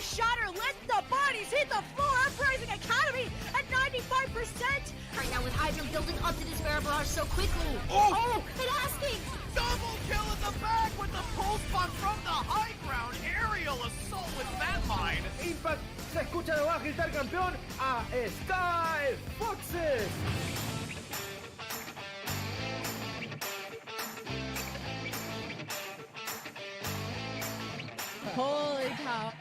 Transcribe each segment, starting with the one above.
shatter. Let the bodies hit the floor. Uprising Academy at 95%. Right now with Hydra building up to this Bear Barrage so quickly. Oh, and asking. Double kill in the back with the pulse bomb from the high ground. Aerial assault with that mine. Impact se escucha de abajo gritar campeón a Sky Foxes. Holy cow.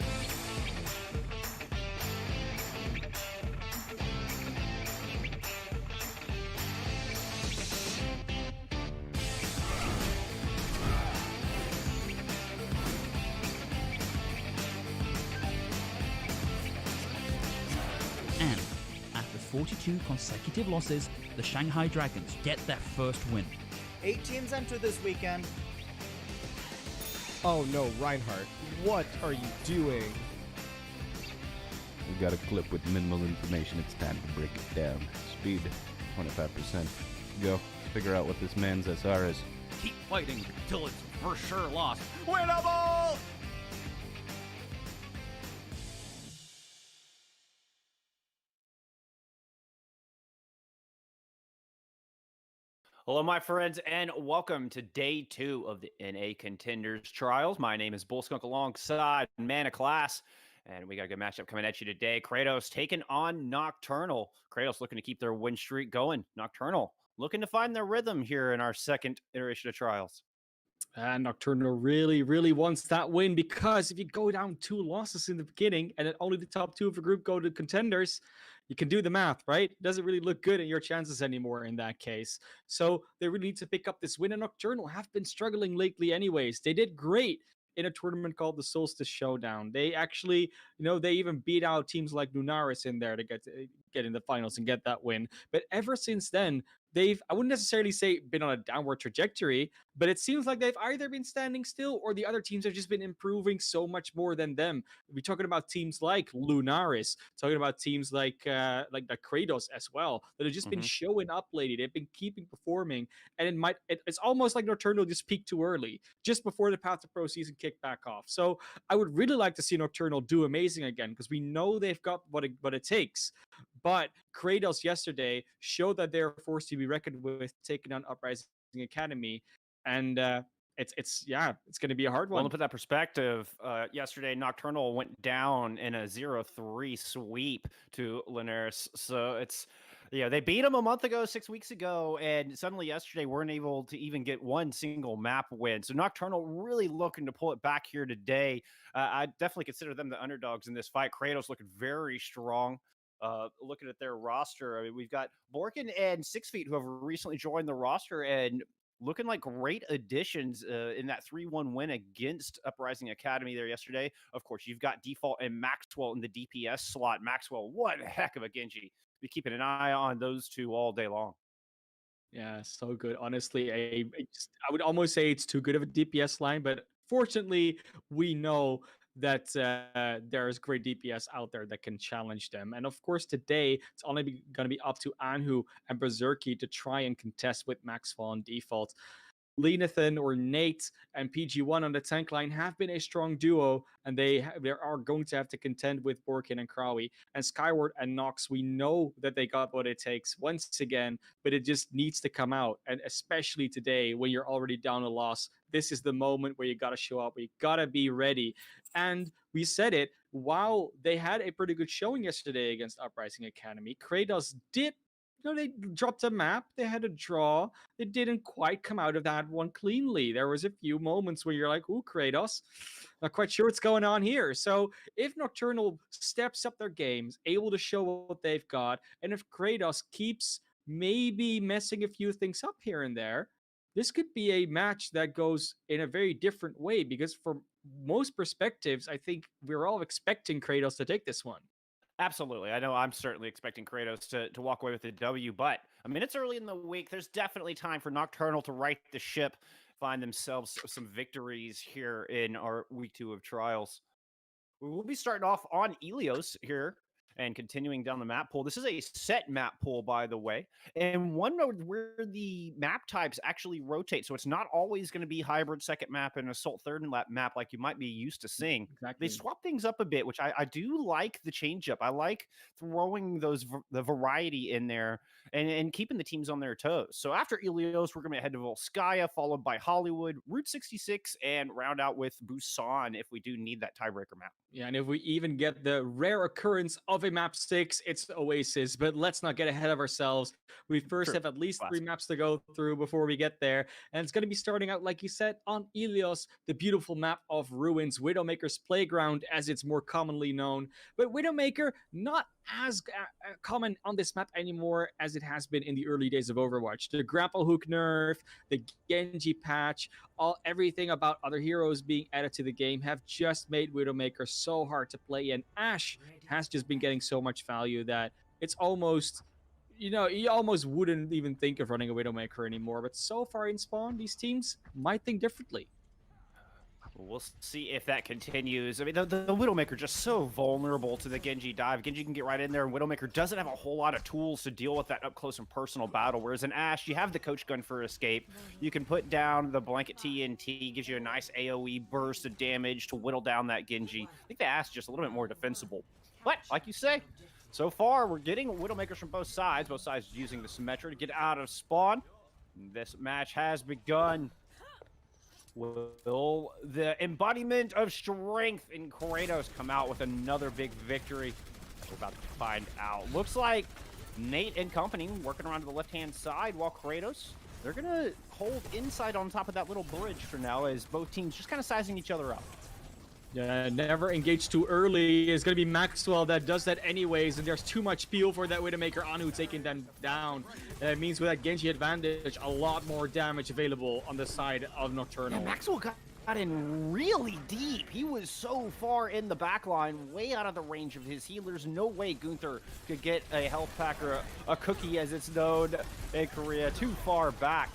And after 42 consecutive losses, the Shanghai Dragons get their first win. 8 teams enter this weekend. Oh no, Reinhardt, what are you doing? We've got a clip with minimal information. It's time to break it down. Speed, 25%. Go, figure out what this man's SR is. Keep fighting till it's for sure lost. Winnable! Hello, my friends, and welcome to day 2 of the NA Contenders Trials. My name is Bullskunk alongside Man of Class, and we got a good matchup coming at you today. Cratos taking on Nocturnal. Cratos looking to keep their win streak going. Nocturnal looking to find their rhythm here in our second iteration of Trials. And Nocturnal really wants that win, because if you go down 2 losses in the beginning and then only the top 2 of the group go to Contenders, you can do the math, right? It doesn't really look good at your chances anymore in that case. So they really need to pick up this win, and Nocturnal have been struggling lately anyways. They did great in a tournament called the Solstice Showdown. They actually, they even beat out teams like Lunaris in there to get in the finals and get that win. But ever since then, they've, I wouldn't necessarily say been on a downward trajectory, but it seems like they've either been standing still or the other teams have just been improving so much more than them. We're talking about teams like Lunaris, talking about teams like the Cratos as well, that have just been showing up lately. They've been keeping performing, and it's almost like Nocturnal just peaked too early, just before the Path to Pro season kicked back off. So I would really like to see Nocturnal do amazing again, because we know they've got what it takes. But Cratos yesterday showed that they're forced to be reckoned with, taking on Uprising Academy, and it's going to be a hard one. Well, to put that perspective, yesterday Nocturnal went down in a 0-3 sweep to Lunaris. So it's, they beat them a month ago, 6 weeks ago, and suddenly yesterday weren't able to even get one single map win. So Nocturnal really looking to pull it back here today. I definitely consider them the underdogs in this fight. Cratos looking very strong. Looking at their roster, I mean, we've got Borkin and 6 Feet who have recently joined the roster and looking like great additions in that 3-1 win against Uprising Academy there yesterday. Of course, you've got Default and Maxwell in the DPS slot. Maxwell, what a heck of a Genji. Be keeping an eye on those two all day long. Yeah, so good. Honestly, I would almost say it's too good of a DPS line, but fortunately, we know that there's great DPS out there that can challenge them. And of course, today, it's only going to be up to Anhu and Berserky to try and contest with Maxwell on default. Lenathan or Nate and PG1 on the tank line have been a strong duo, and they are going to have to contend with Borkin and Krawi. And Skyward and Nox, we know that they got what it takes once again, but it just needs to come out. And especially today, when you're already down a loss, this is the moment where you got to show up, where you got to be ready. And we said it, while they had a pretty good showing yesterday against Uprising Academy, Cratos did, they dropped a map, they had a draw, they didn't quite come out of that one cleanly. There was a few moments where you're like, ooh, Cratos, not quite sure what's going on here. So if Nocturnal steps up their games, able to show what they've got, and if Cratos keeps maybe messing a few things up here and there, this could be a match that goes in a very different way, because from most perspectives, I think we're all expecting Cratos to take this one. Absolutely. I know I'm certainly expecting Cratos to walk away with the W, but I mean, it's early in the week. There's definitely time for Nocturnal to right the ship, find themselves some victories here in our week 2 of Trials. We will be starting off on Ilios here And continuing down the map pool, this is a set map pool, by the way, and one where the map types actually rotate. So it's not always going to be hybrid second map and assault third map like you might be used to seeing. Exactly. They swap things up a bit, which I do like the change up. I like throwing the variety in there and keeping the teams on their toes. So after Ilios, we're going to head to Volskaya, followed by Hollywood, Route 66, and round out with Busan if we do need that tiebreaker map. Yeah, and if we even get the rare occurrence of a map 6, it's Oasis. But let's not get ahead of ourselves. We first have at least 3 maps to go through before we get there. And it's going to be starting out, like you said, on Ilios, the beautiful map of Ruins, Widowmaker's Playground, as it's more commonly known. But Widowmaker, not as common on this map anymore as it has been in the early days of Overwatch. The grapple hook nerf, the Genji patch, everything about other heroes being added to the game have just made Widowmaker so hard to play, and Ashe has just been getting so much value that it's almost, you almost wouldn't even think of running a Widowmaker anymore. But so far in Spawn, these teams might think differently. We'll see if that continues. I mean, the Widowmaker just so vulnerable to the Genji dive. Genji can get right in there, and Widowmaker doesn't have a whole lot of tools to deal with that up-close and personal battle, whereas in Ashe, you have the coach gun for escape. You can put down the blanket TNT, gives you a nice AoE burst of damage to whittle down that Genji. I think the Ashe is just a little bit more defensible. But, like you say, so far, we're getting Widowmakers from both sides using the Symmetra to get out of spawn. This match has begun. Will the embodiment of strength in Cratos come out with another big victory? We're about to find out. Looks like Nate and company working around to the left-hand side, while Cratos, they're going to hold inside on top of that little bridge for now, as both teams just kind of sizing each other up. Yeah, never engage too early is going to be Maxwell that does that anyways, and there's too much fuel for that Widowmaker. Anhu taking them down. That means with that Genji advantage, a lot more damage available on the side of Nocturnal. Yeah, Maxwell got in really deep. He was so far in the back line, way out of the range of his healers. No way Gunther could get a health pack or a cookie, as it's known in Korea, too far back.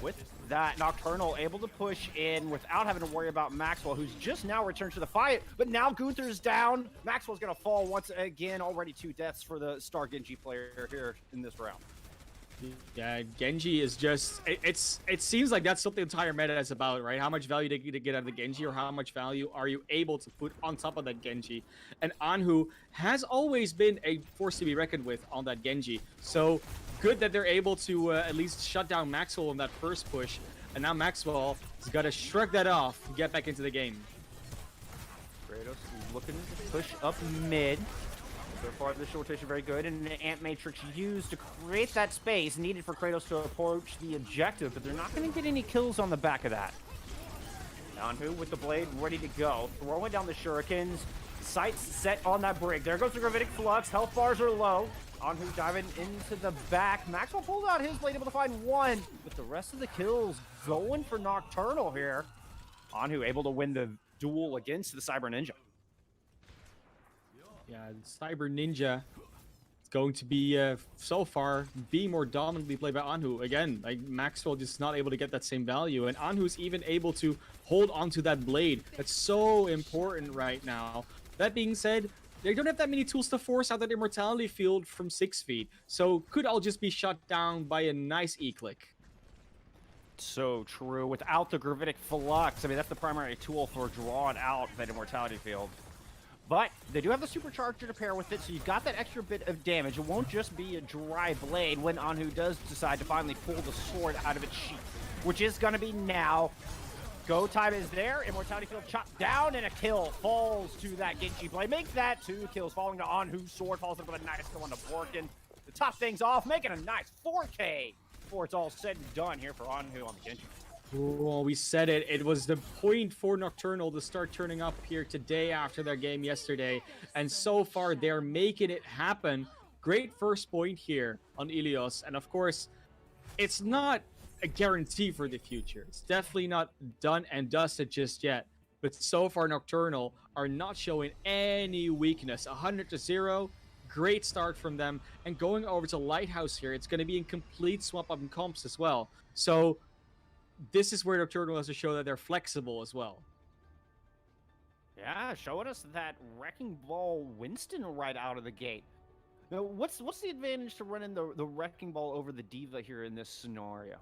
With that, Nocturnal able to push in without having to worry about Maxwell, who's just now returned to the fight, but now Gunther's down. Maxwell's gonna fall once again. Already 2 deaths for the star Genji player here in this round. Yeah, Genji is just, it seems like that's what the entire meta is about, right? How much value do you get out of the Genji, or how much value are you able to put on top of that Genji? And Anhu has always been a force to be reckoned with on that Genji. So good that they're able to at least shut down Maxwell in that first push. And now Maxwell has got to shrug that off and get back into the game. Cratos is looking to push up mid. So far, this rotation very good, and an Ant Matrix used to create that space needed for Cratos to approach the objective, but they're not going to get any kills on the back of that. Anhu with the blade ready to go, throwing down the shurikens, sights set on that brig. There goes the Gravitic Flux, health bars are low. Anhu diving into the back. Maxwell pulled out his blade, able to find one, with the rest of the kills going for Nocturnal here. Anhu able to win the duel against the Cyber Ninja. Yeah, Cyber Ninja is going to be, so far, being more dominantly played by Anhu. Again, like Maxwell just not able to get that same value, and Anhu's even able to hold onto that blade. That's so important right now. That being said, they don't have that many tools to force out that immortality field from 6 feet, so could all just be shut down by a nice E-click. So true. Without the Gravitic Flux, I mean, that's the primary tool for drawing out that immortality field. But they do have the supercharger to pair with it, so you've got that extra bit of damage. It won't just be a dry blade when Anhu does decide to finally pull the sword out of its sheath, which is going to be now. Go time is there. Immortality field chopped down, and a kill falls to that Genji blade. Make that 2 kills, falling to Anhu's sword. Falls into a nice kill on the Borkin to top things off, making a nice 4K before it's all said and done here for Anhu on the Genji. Well, we said it. It was the point for Nocturnal to start turning up here today after their game yesterday. And so far, they're making it happen. Great first point here on Ilios. And of course, it's not a guarantee for the future. It's definitely not done and dusted just yet. But so far, Nocturnal are not showing any weakness. 100-0. Great start from them. And going over to Lighthouse here, it's going to be in complete swap up and comps as well. So this is where Nocturnal has to show that they're flexible as well. Yeah, showing us that Wrecking Ball Winston right out of the gate. Now, what's the advantage to running the Wrecking Ball over the D.Va here in this scenario?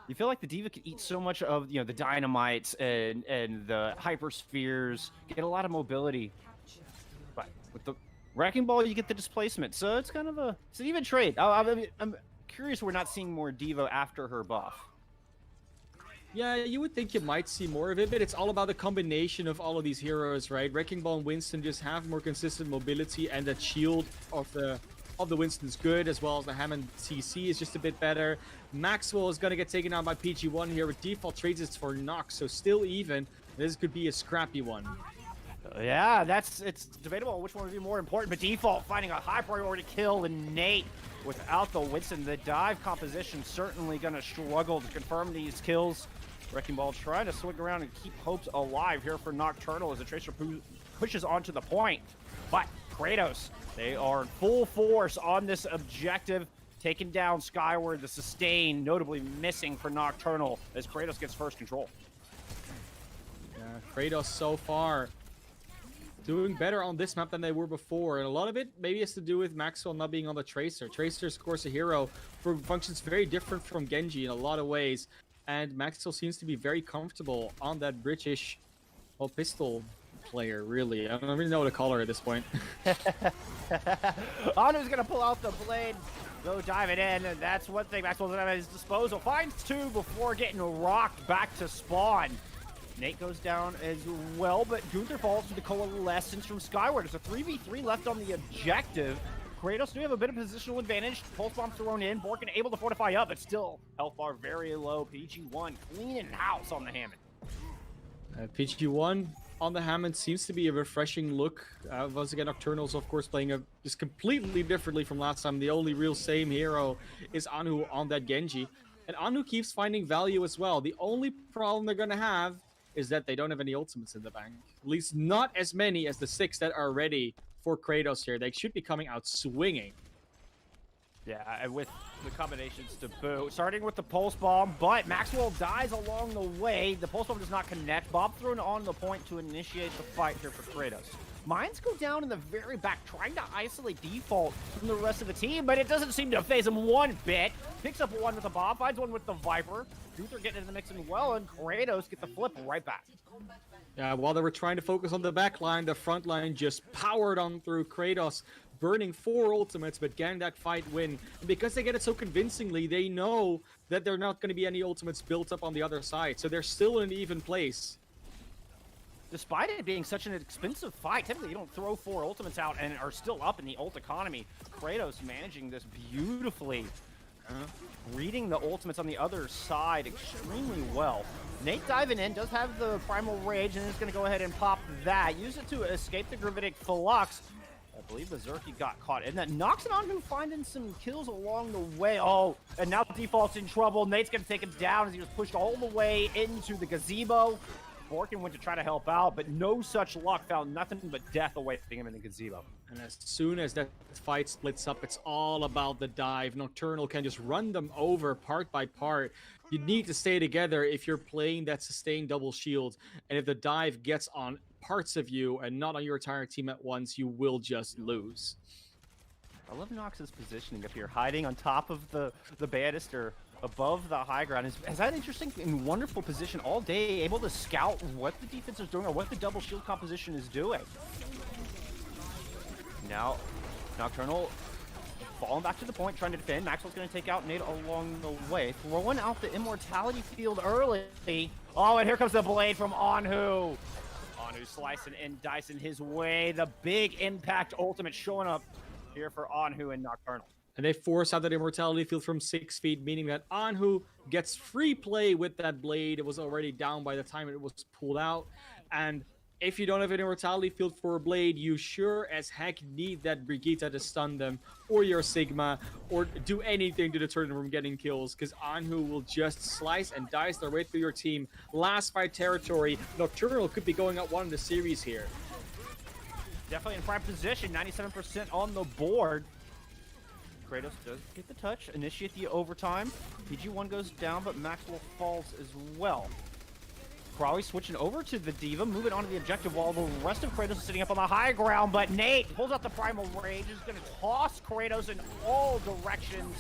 You feel like the D.Va could eat so much of the dynamites and the hyperspheres, get a lot of mobility, but with the Wrecking Ball you get the displacement. So it's kind of it's an even trade. I'm curious we're not seeing more D.Va after her buff. Yeah, you would think you might see more of it, but it's all about the combination of all of these heroes, right? Wrecking Ball and Winston just have more consistent mobility, and that shield of the Winston's good, as well as the Hammond CC is just a bit better. Maxwell is going to get taken out by PG1 here with default trades. It's for Nox, so still even. This could be a scrappy one. Yeah, it's debatable which one would be more important, but default finding a high priority kill, and Nate without the Winston. The dive composition certainly going to struggle to confirm these kills. Wrecking Ball trying to swing around and keep hopes alive here for Nocturnal as the Tracer pushes onto the point. But Cratos, they are full force on this objective, taking down Skyward. The sustain notably missing for Nocturnal as Cratos gets first control. Yeah, Cratos so far doing better on this map than they were before, and a lot of it maybe has to do with Maxwell not being on the Tracer. Tracer's, of course, a hero who functions very different from Genji in a lot of ways, and Maxwell seems to be very comfortable on that British pistol player, really. I don't really know what to call her at this point. Anu's gonna pull out the blade, go diving in, and that's one thing Maxwell's at his disposal. Finds two before getting rocked back to spawn. Nate goes down as well, but Gunther falls to the coalescence from Skyward. There's a 3v3 left on the objective. Cratos do have a bit of positional advantage. Pulse bomb thrown in. Borkin able to fortify up, but still health bar very low. PG1 cleaning house on the Hammond. PG1 on the Hammond seems to be a refreshing look. Once again, Nocturnal's, of course, playing just completely differently from last time. The only real same hero is Anu on that Genji. And Anu keeps finding value as well. The only problem they're going to have is that they don't have any ultimates in the bank. At least not as many as the 6 that are ready for Cratos here. They should be coming out swinging. Yeah, and with the combinations to boot, starting with the pulse bomb, but Maxwell dies along the way. The pulse bomb does not connect. Bob thrown on the point to initiate the fight here for Cratos. Mines go down in the very back, trying to isolate default from the rest of the team, but it doesn't seem to phase him one bit. Picks up one with the Bob, finds one with the Viper. Gunther getting into the mix as well, and Cratos get the flip right back. Yeah, while they were trying to focus on the back line, the front line just powered on through Cratos, burning 4 ultimates, but getting that fight win. And because they get it so convincingly, they know that there are not going to be any ultimates built up on the other side, so they're still in an even place. Despite it being such an expensive fight, typically you don't throw 4 ultimates out and are still up in the ult economy. Kratos managing this beautifully. Reading the ultimates on the other side extremely well. Nate diving in, does have the Primal Rage, and is going to go ahead and pop that. Use it to escape the Gravitic Flux. I believe Berserky got caught, and that knocks it on him, finding some kills along the way. Oh, and now Default's in trouble. Nate's going to take him down as he was pushed all the way into the gazebo. Borkin went to try to help out, but no such luck. Found nothing but death awaiting him in the gazebo. And as soon as that fight splits up, it's all about the dive. Nocturnal can just run them over part by part. You need to stay together if you're playing that sustained double shield. And if the dive gets on parts of you and not on your entire team at once, you will just lose. I love Nox's positioning up here, hiding on top of the banister above the high ground. Is that interesting and wonderful position all day, able to scout what the defense is doing or what the double shield composition is doing. Now, Nocturnal falling back to the point, trying to defend. Maxwell's going to take out Nate along the way, throwing out the immortality field early. Oh, and here comes the blade from Anhu. Anhu slicing and dicing his way. The big impact ultimate showing up here for Anhu and Nocturnal. And they force out that immortality field from 6 feet, meaning that Anhu gets free play with that blade. It was already down by the time it was pulled out. And if you don't have an immortality field for a blade, you sure as heck need that Brigitte to stun them, or your Sigma, or do anything to deter them from getting kills, because Anhu will just slice and dice their way through your team. Last fight territory. Nocturnal could be going up 1 in the series here. Definitely in prime position, 97% on the board. Kratos does get the touch, initiate the overtime. PG1 goes down, but Maxwell falls as well. probably switching over to the D.Va, moving on to the objective while the rest of Cratos is sitting up on the high ground. But Nate pulls out the Primal Rage, is going to toss Cratos in all directions.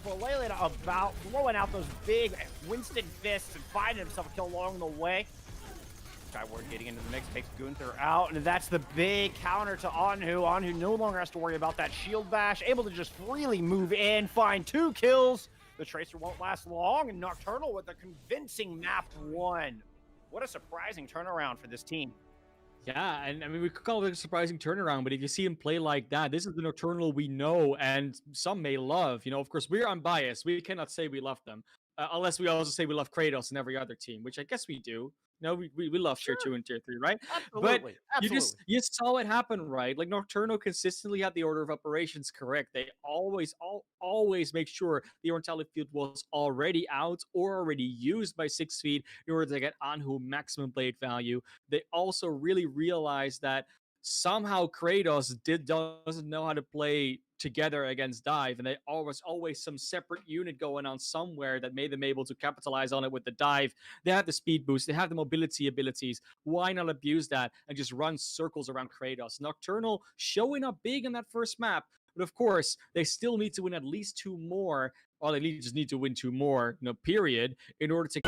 Flailing about, throwing out those big Winston fists and finding himself a kill along the way. Skyward getting into the mix, takes Gunther out, and that's the big counter to Anhu. Anhu no longer has to worry about that shield bash, able to just freely move in, find 2 kills. The Tracer won't last long, and Nocturnal with a convincing mapped 1. What a surprising turnaround for this team. Yeah, and I mean, we could call it a surprising turnaround, but if you see him play like that, this is the Nocturnal we know and some may love. You know, of course, we're unbiased. We cannot say we love them, unless we also say we love Kratos and every other team, which I guess we do. No, we love tier 2 and tier 3, right? Absolutely. But you saw it happen, right? Like Nocturnal consistently had the order of operations correct. They always make sure the Orntelli field was already out or already used by 6 feet in order to get Anhu maximum blade value. They also really realized that somehow Kratos doesn't know how to play together against dive, and they always some separate unit going on somewhere that made them able to capitalize on it with the dive. They have the speed boost, they have the mobility abilities. Why not abuse that and just run circles around Kratos? Nocturnal showing up big in that first map, but of course they still need to win at least 2 more. Well, they just need to win 2 more, period, in order to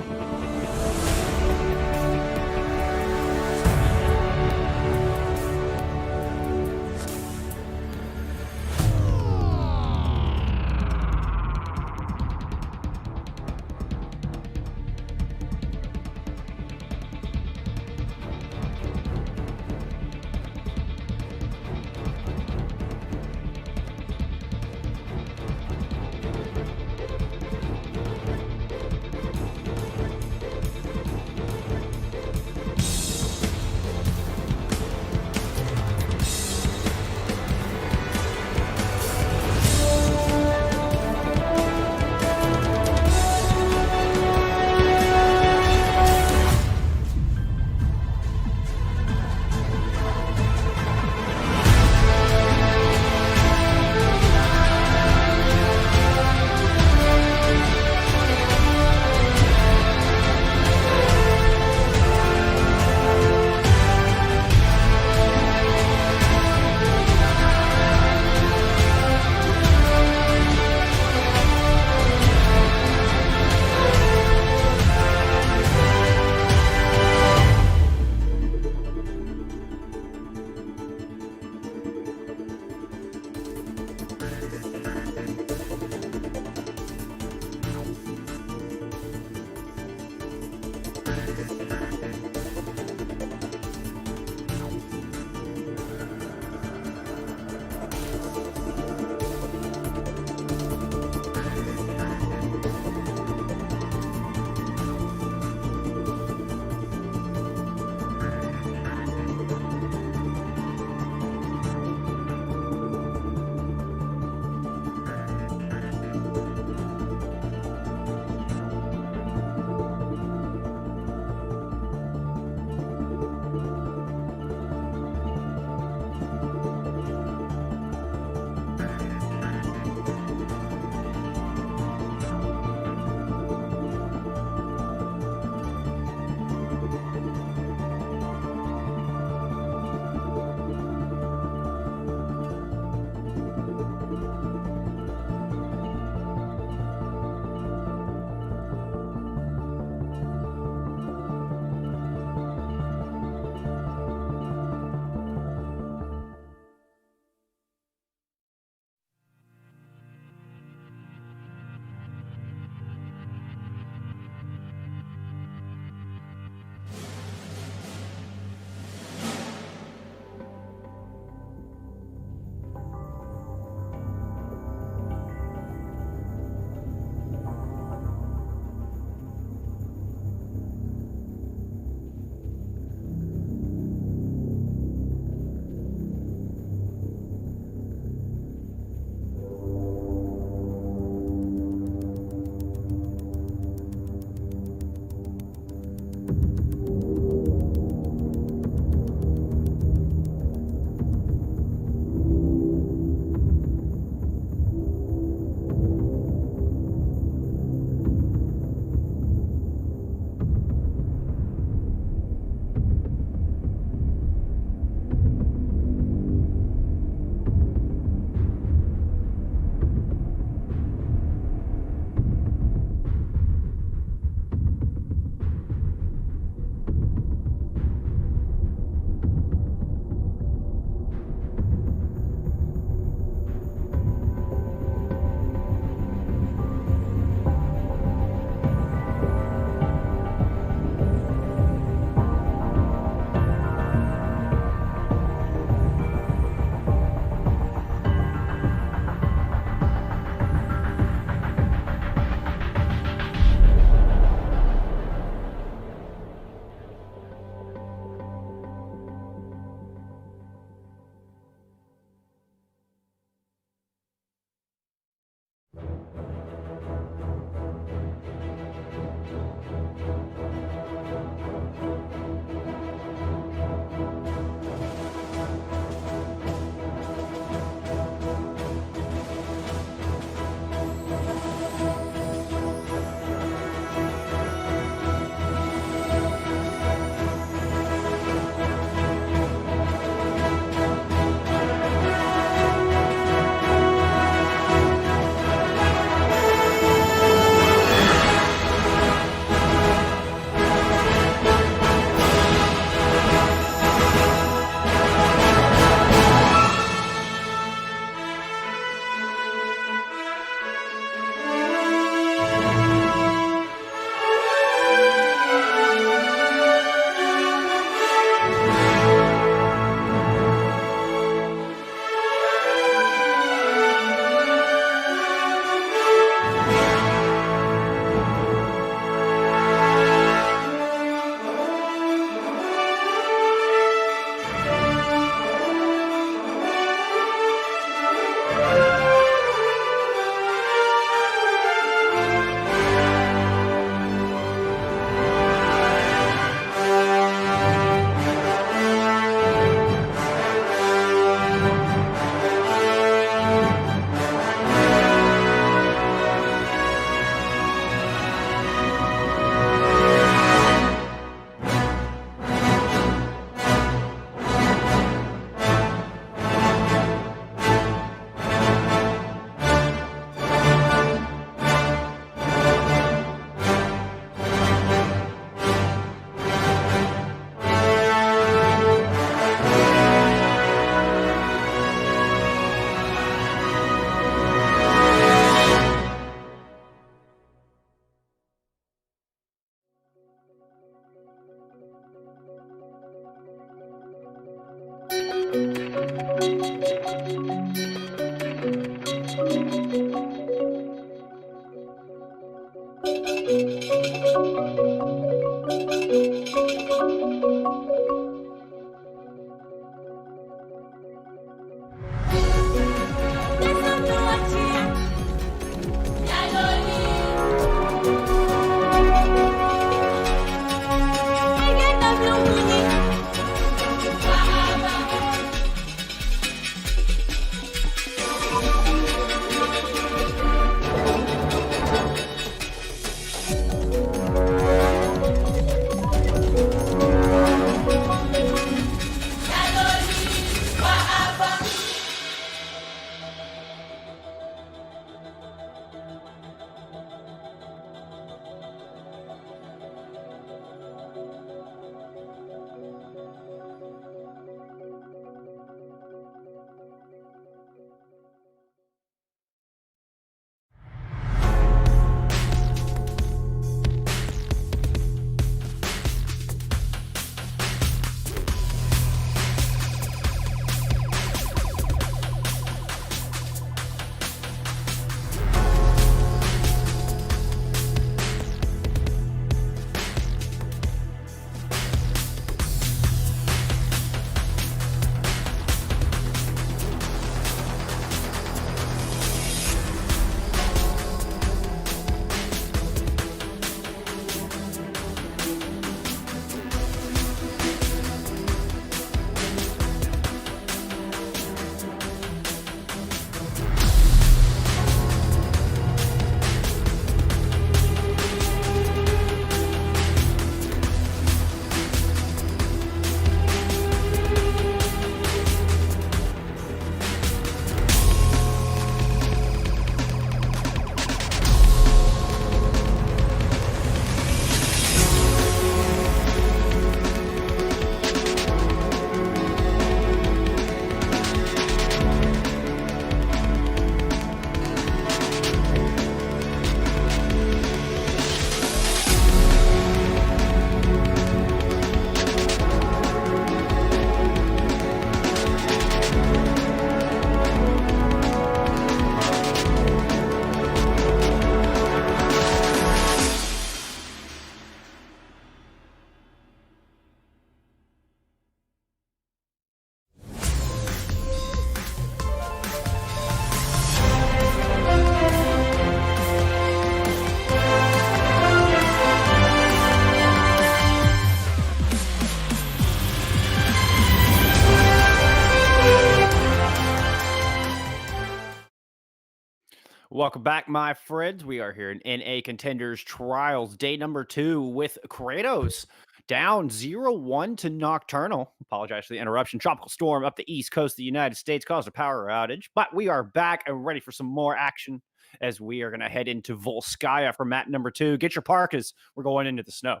Welcome back, my friends. We are here in NA Contenders Trials, day number 2 with Cratos down 0-1 to Nocturnal. Apologize for the interruption. Tropical storm up the east coast of the United States caused a power outage, but we are back and ready for some more action as we are going to head into Volskaya for map number 2. Get your parkas. We're going into the snow.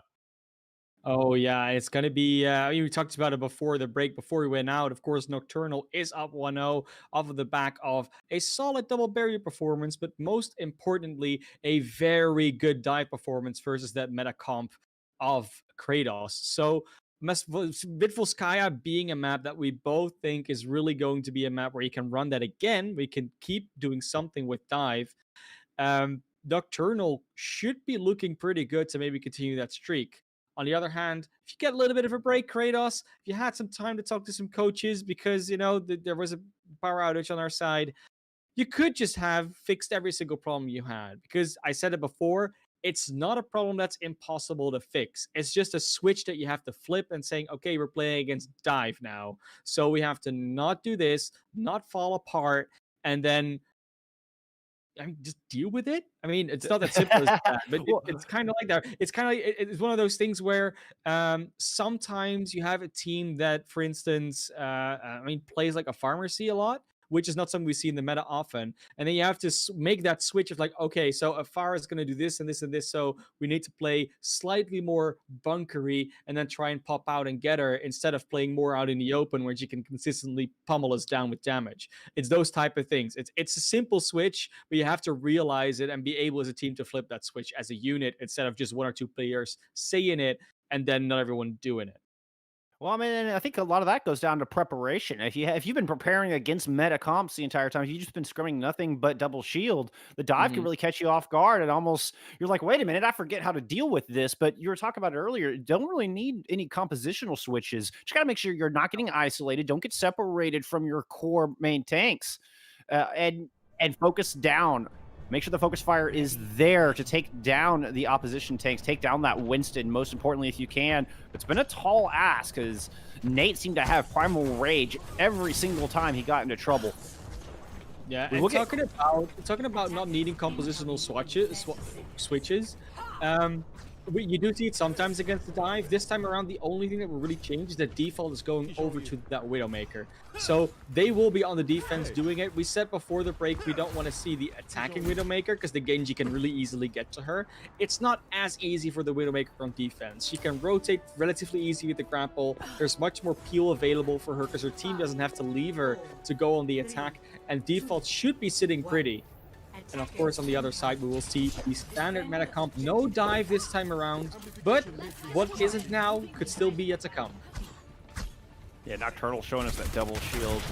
Oh yeah, it's gonna be. We talked about it before the break, before we went out. Of course, Nocturnal is up 1-0 off of the back of a solid double barrier performance, but most importantly, a very good dive performance versus that meta comp of Kratos. So, Vitvolskaya being a map that we both think is really going to be a map where you can run that again. We can keep doing something with dive. Nocturnal should be looking pretty good to maybe continue that streak. On the other hand, if you get a little bit of a break, Kratos, if you had some time to talk to some coaches because, there was a power outage on our side, you could just have fixed every single problem you had. Because I said it before, it's not a problem that's impossible to fix. It's just a switch that you have to flip and saying, okay, we're playing against dive now. So we have to not do this, not fall apart, and then just deal with it. I mean, it's not that simple as that, but it's kind of like that. It's kind of like it's one of those things where sometimes you have a team that, for instance, plays like a pharmacy a lot, which is not something we see in the meta often. And then you have to make that switch of like, okay, so Afar is going to do this and this and this, so we need to play slightly more bunkery and then try and pop out and get her instead of playing more out in the open where she can consistently pummel us down with damage. It's those type of things. It's a simple switch, but you have to realize it and be able as a team to flip that switch as a unit instead of just one or two players saying it and then not everyone doing it. Well, I mean, I think a lot of that goes down to preparation. If you've been preparing against meta comps the entire time, if you've just been scrimming nothing but double shield, the dive can Mhm. really catch you off guard, and almost you're like, wait a minute, I forget how to deal with this. But you were talking about it earlier. Don't really need any compositional switches. Just gotta make sure you're not getting isolated. Don't get separated from your core main tanks, and focus down. Make sure the focus fire is there to take down the opposition tanks, take down that Winston, most importantly, if you can. It's been a tall ask because Nate seemed to have primal rage every single time he got into trouble. Yeah, We and look at- talking about not needing compositional switches. You do see it sometimes against the dive. This time around, the only thing that will really change is that default is going over to that Widowmaker. So they will be on the defense doing it. We said before the break we don't want to see the attacking Widowmaker because the Genji can really easily get to her. It's not as easy for the Widowmaker on defense. She can rotate relatively easy with the grapple. There's much more peel available for her because her team doesn't have to leave her to go on the attack. And default should be sitting pretty. And of course, on the other side, we will see the standard meta comp. No dive this time around, but what isn't now could still be yet to come. Yeah, Nocturnal showing us that double shield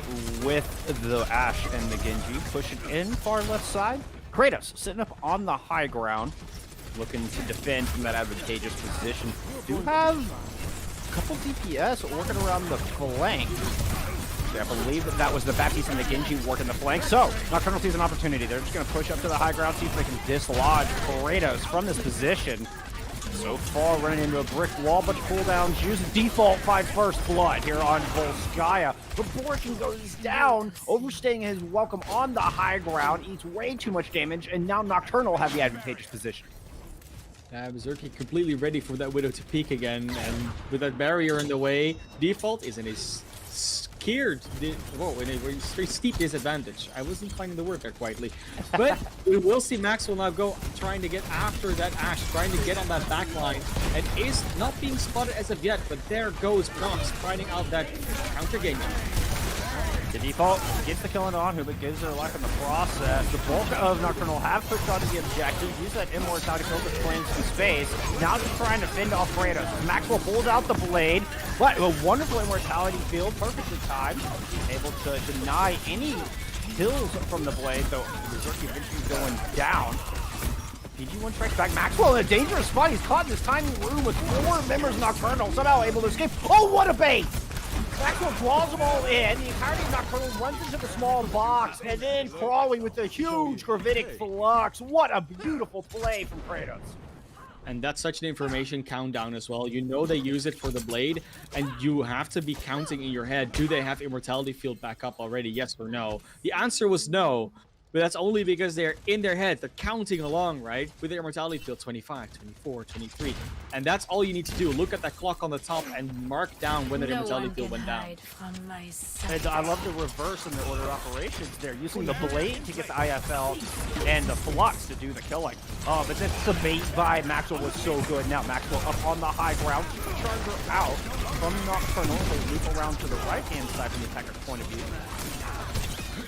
with the Ashe and the Genji. Pushing in far left side. Cratos sitting up on the high ground, looking to defend from that advantageous position. Do have a couple DPS working around the flank. I believe that was the Baptiste and the Genji working the flank. So, Nocturnal sees an opportunity. They're just going to push up to the high ground, see if they can dislodge Cratos from this position. So far, running into a brick wall, but cooldowns use default finds first blood here on Volskaya. But Borkin goes down, overstaying his welcome on the high ground, eats way too much damage, and now Nocturnal have the advantageous position. Berserker completely ready for that Widow to peek again, and with that barrier in the way, default is in his scared. Whoa, in a very steep disadvantage. I wasn't finding the word there quietly. But we will see Maxwell now go trying to get after that Ashe, trying to get on that back line, and is not being spotted as of yet, but there goes Prox finding out that counter Genji. The default gets the killing on, but gives their life in the process. The bulk of Nocturnal have pushed onto the objective. Use that immortality field to claim some space. Now just trying to fend off Cratos. Maxwell pulls out the blade, but a wonderful immortality field, perfectly timed. Able to deny any kills from the blade, though Berserky eventually going down. PG1 strikes back. Maxwell in a dangerous spot. He's caught in this tiny room with 4 members of Nocturnal, somehow able to escape. Oh, what a bait! Maxwell draws them all in. The entirety of Nocturnal runs into the small box, and then Crawley with the huge gravitic flux. What a beautiful play from Cratos. And that's such an information countdown as well. You know they use it for the blade, and you have to be counting in your head, do they have immortality field back up already, yes or no? The answer was no, but that's only because they're in their head. They're counting along, right? With their immortality field, 25, 24, 23. And that's all you need to do. Look at that clock on the top and mark down when that immortality field went down. And I love the reverse in the order of operations there, using the blade to get the IFL and the flux to do the killing. Oh, but the bait by Maxwell was so good. Now Maxwell up on the high ground, Supercharger out from Nocturnal. They loop around to the right-hand side from the attacker's point of view.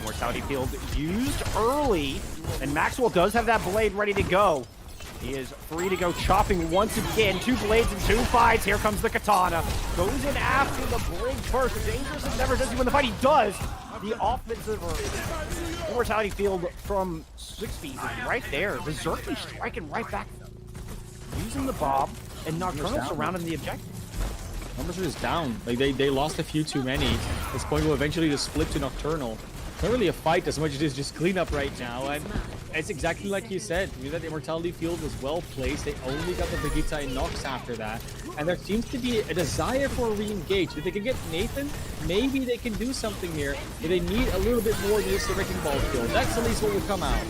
Mortality field used early, and Maxwell does have that blade ready to go. He is free to go chopping once again. 2 blades and 2 fights. Here comes the katana. Goes in after the blade first. Dangerous as never. Does he win the fight? He does. The offensive mortality field from 6 feet is right there. Berserky striking right back, using the bomb, and Nocturnal surrounding the objective. Numbers is down. Like they lost a few too many. This point will eventually just split to Nocturnal. Not really a fight as much as it is just cleanup right now, and it's exactly like you said. That immortality field was well placed. They only got the Vegeta and Nox after that, and there seems to be a desire for a re-engage. If they can get Nathan, maybe they can do something here, but they need a little bit more than just a wrecking ball field. That's at least what will come out.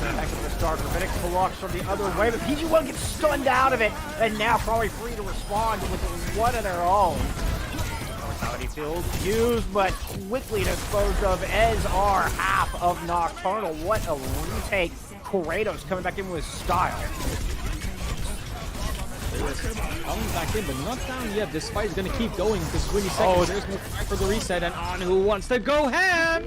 Back at the start, Gravitic Flux from the other way, but PG1 gets stunned out of it, and now probably free to respond with one of their own. Mortality field used, but quickly disposed of, as are half of Nocturnal. What a retake. Cratos coming back in with style. Coming back in, but not down yet. This fight is going to keep going because 20 seconds. There's no time for the reset, and On who wants to go ham.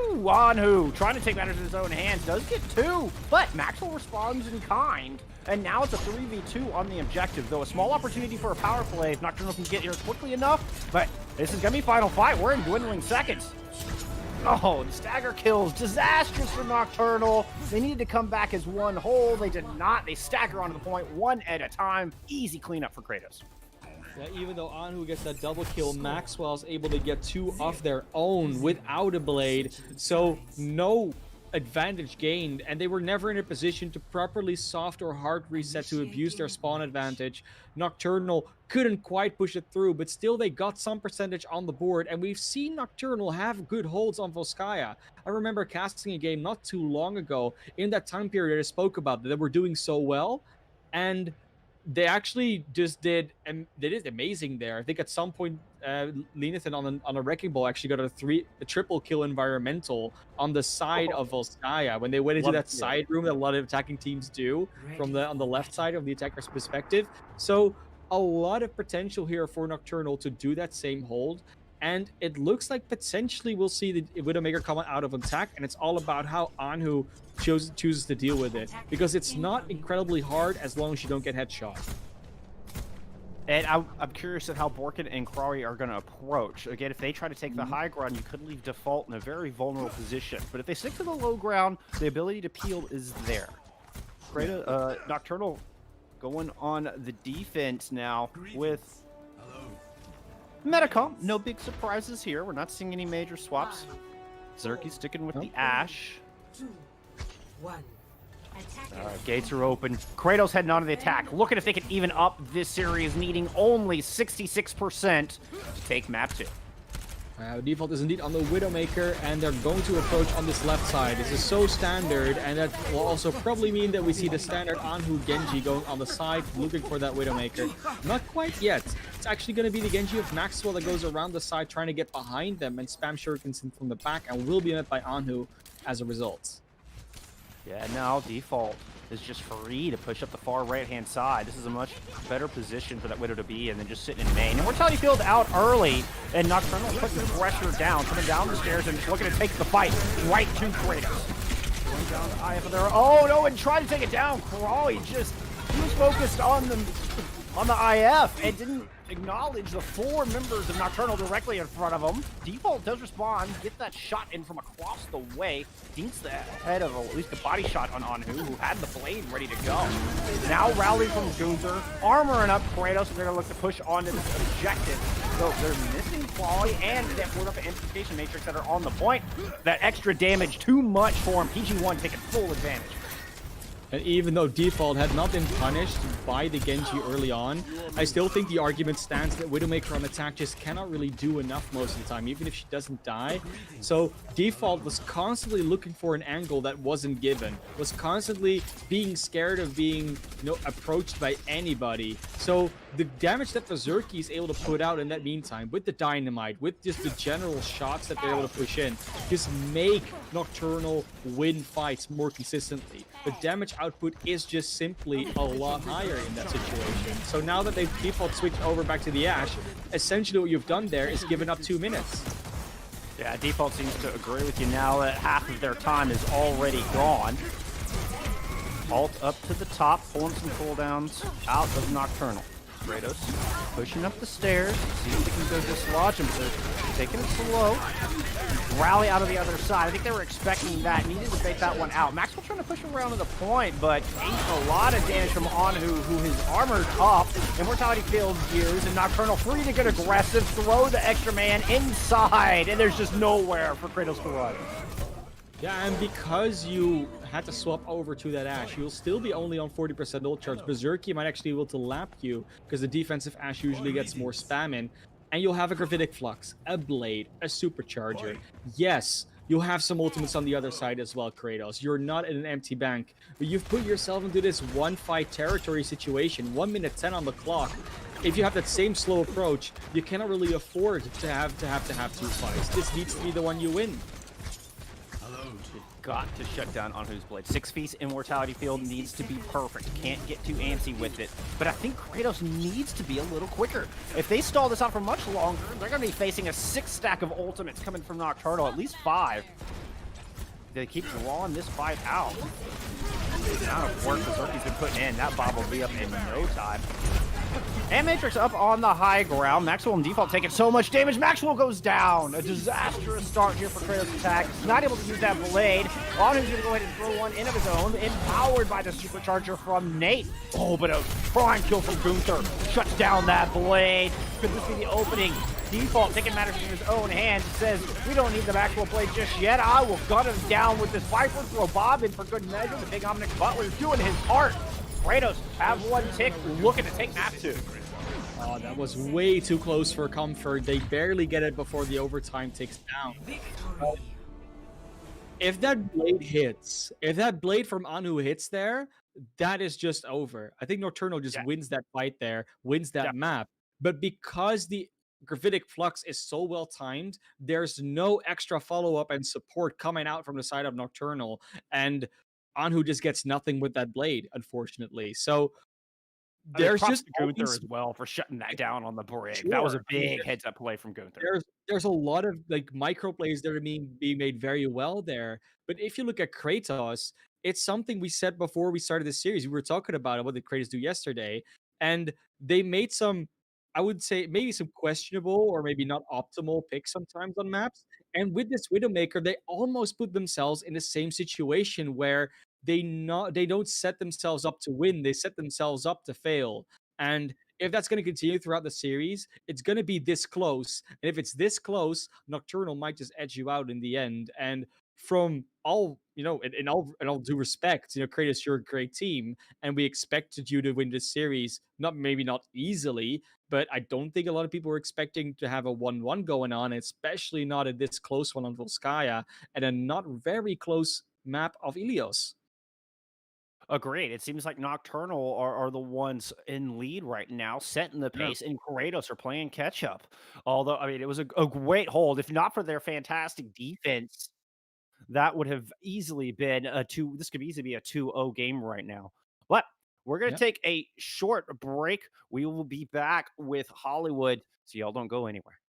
Ooh, Anhu trying to take matters in his own hands. Does get 2, but Maxwell responds in kind. And now it's a 3v2 on the objective, though a small opportunity for a power play if Nocturnal can get here quickly enough. But this is going to be final fight. We're in dwindling seconds. Oh, the stagger kills. Disastrous for Nocturnal. They needed to come back as one whole. They did not. They stagger onto the point one at a time. Easy cleanup for Cratos. Yeah, even though Anhu gets that double kill, Maxwell's able to get 2 of their own without a blade. So no advantage gained, and they were never in a position to properly soft or hard reset to abuse their spawn advantage. Nocturnal couldn't quite push it through, but still they got some percentage on the board, and we've seen Nocturnal have good holds on Volskaya. I remember casting a game not too long ago in that time period I spoke about that they were doing so well, and they actually just did, and they did amazing there. I think at some point, Lenathan on a wrecking ball actually got a triple kill environmental on the side of Volskaya when they went into that side room that a lot of attacking teams do on the left side of the attacker's perspective. So a lot of potential here for Nocturnal to do that same hold. And it looks like potentially we'll see the Widowmaker coming out of attack, and it's all about how Anhu chooses to deal with it, because it's not incredibly hard as long as you don't get headshot. And I'm curious at how Borkin and Krari are going to approach. Again, if they try to take the high ground, you could leave Default in a very vulnerable position. But if they stick to the low ground, the ability to peel is there. Nocturnal going on the defense now with Metacom. No big surprises here. We're not seeing any major swaps. Zerky sticking with the Ash. 2, 1. Alright, gates are open. Kratos heading on to the attack. Looking if they can even up this series, needing only 66% to take map 2. Default is indeed on the Widowmaker, and they're going to approach on this left side. This is so standard, and that will also probably mean that we see the standard Anhu Genji going on the side, looking for that Widowmaker. Not quite yet. It's actually going to be the Genji of Maxwell that goes around the side, trying to get behind them and spam shurikens in from the back, and will be met by Anhu as a result. Yeah, now Default is just free to push up the far right-hand side. This is a much better position for that Widow to be in than just sitting in main. And Mortality Field out early, and Nocturnal putting pressure down, coming down the stairs and just looking to take the fight right to Kratos. Going down the IF there. Oh, no, and trying to take it down. Crawley he was focused on the IF and didn't acknowledge the 4 members of Nocturnal directly in front of him. Default does respond, get that shot in from across the way. Dinks the head of at least a body shot on Anhu, who had the blade ready to go. Now rallying from Gunther, armoring up Kratos, and they're going to look to push onto this objective. So they're missing Quali and that word up amplification matrix that are on the point. That extra damage, too much for him. PG1 taking full advantage. And even though Default had not been punished by the Genji early on, I still think the argument stands that Widowmaker on attack just cannot really do enough most of the time, even if she doesn't die. So Default was constantly looking for an angle that wasn't given, was constantly being scared of being, approached by anybody. So the damage that Berserky is able to put out in that meantime, with the dynamite, with just the general shots that they're able to push in, just make Nocturnal win fights more consistently. The damage output is just simply a lot higher in that situation. So now that they've Default switched over back to the Ash, essentially what you've done there is given up 2 minutes. Yeah, Default seems to agree with you now that half of their time is already gone. Alt up to the top, pulling some cooldowns out of Nocturnal. Kratos pushing up the stairs, see if they can go dislodge him. They're taking it slow. Rally out of the other side. I think they were expecting that. Needed to fake that one out. Maxwell trying to push him around to the point, but taking a lot of damage from Anhu, who is armored up. Immortality Field used, and Nocturnal free to get aggressive, throw the extra man inside, and there's just nowhere for Kratos to run. Yeah, and because you had to swap over to that Ash, you'll still be only on 40% ult charge. Berserky might actually be able to lap you, because the defensive Ash usually gets more spam in. And you'll have a Gravitic Flux, a Blade, a Supercharger. Yes, you'll have some ultimates on the other side as well, Kratos. You're not in an empty bank, but you've put yourself into this one-fight territory situation, 1 minute 10 on the clock. If you have that same slow approach, you cannot really afford to have 2 fights. This needs to be the one you win. Got to shut down Anhu's blade. 6 feet Immortality Field needs to be perfect. Can't get too antsy with it. But I think Kratos needs to be a little quicker. If they stall this out for much longer, they're going to be facing a 6 stack of ultimates coming from Nocturnal, at least 5. they keep drawing this fight out. The amount of work Berserky's been putting in, that Bob will be up in no time. And Matrix up on the high ground. Maxwell and Default taking so much damage. Maxwell goes down. A disastrous start here for Kratos' attack. He's not able to use that blade. Anu's going to go ahead and throw one in of his own, empowered by the supercharger from Nate. Oh, but a prime kill from Gunther. Shuts down that blade. Could this be the opening? Default taking matters in his own hands. Says, we don't need the Maxwell blade just yet. I will gun him down with this Viper. Throw Bob in for good measure. The big Omnic Butler's doing his part. Kratos have one tick, looking to take map 2. Oh, that was way too close for comfort. They barely get it before the overtime ticks down. If that blade hits, if that blade from Anu hits there, that is just over. I think Nocturnal just wins that fight there, wins that map. But because the Graphitic Flux is so well timed, there's no extra follow-up and support coming out from the side of Nocturnal. And Anhu just gets nothing with that blade, unfortunately. So there's just Gunther as well for shutting that down on the brig. Sure. That was a big heads-up play from Gunther. There's a lot of like micro plays that are being made very well there. But if you look at Kratos, it's something we said before we started this series. We were talking about what did Kratos do yesterday, and they made some, I would say, maybe some questionable or maybe not optimal picks sometimes on maps. And with this Widowmaker, they almost put themselves in the same situation where they don't set themselves up to win. They set themselves up to fail. And if that's going to continue throughout the series, it's going to be this close. And if it's this close, Nocturnal might just edge you out in the end. And from all, in all due respect, Kratos, you're a great team, and we expected you to win this series. Not easily, but I don't think a lot of people were expecting to have a 1-1 going on, especially not at this close one on Volskaya and a not very close map of Ilios. Agreed. It seems like Nocturnal are the ones in lead right now, setting the pace, and Kratos are playing catch up. Although, I mean, it was a great hold. If not for their fantastic defense, that would have easily been this could easily be a 2-0 game right now. But we're going to take a short break. We will be back with Hollywood, so y'all don't go anywhere.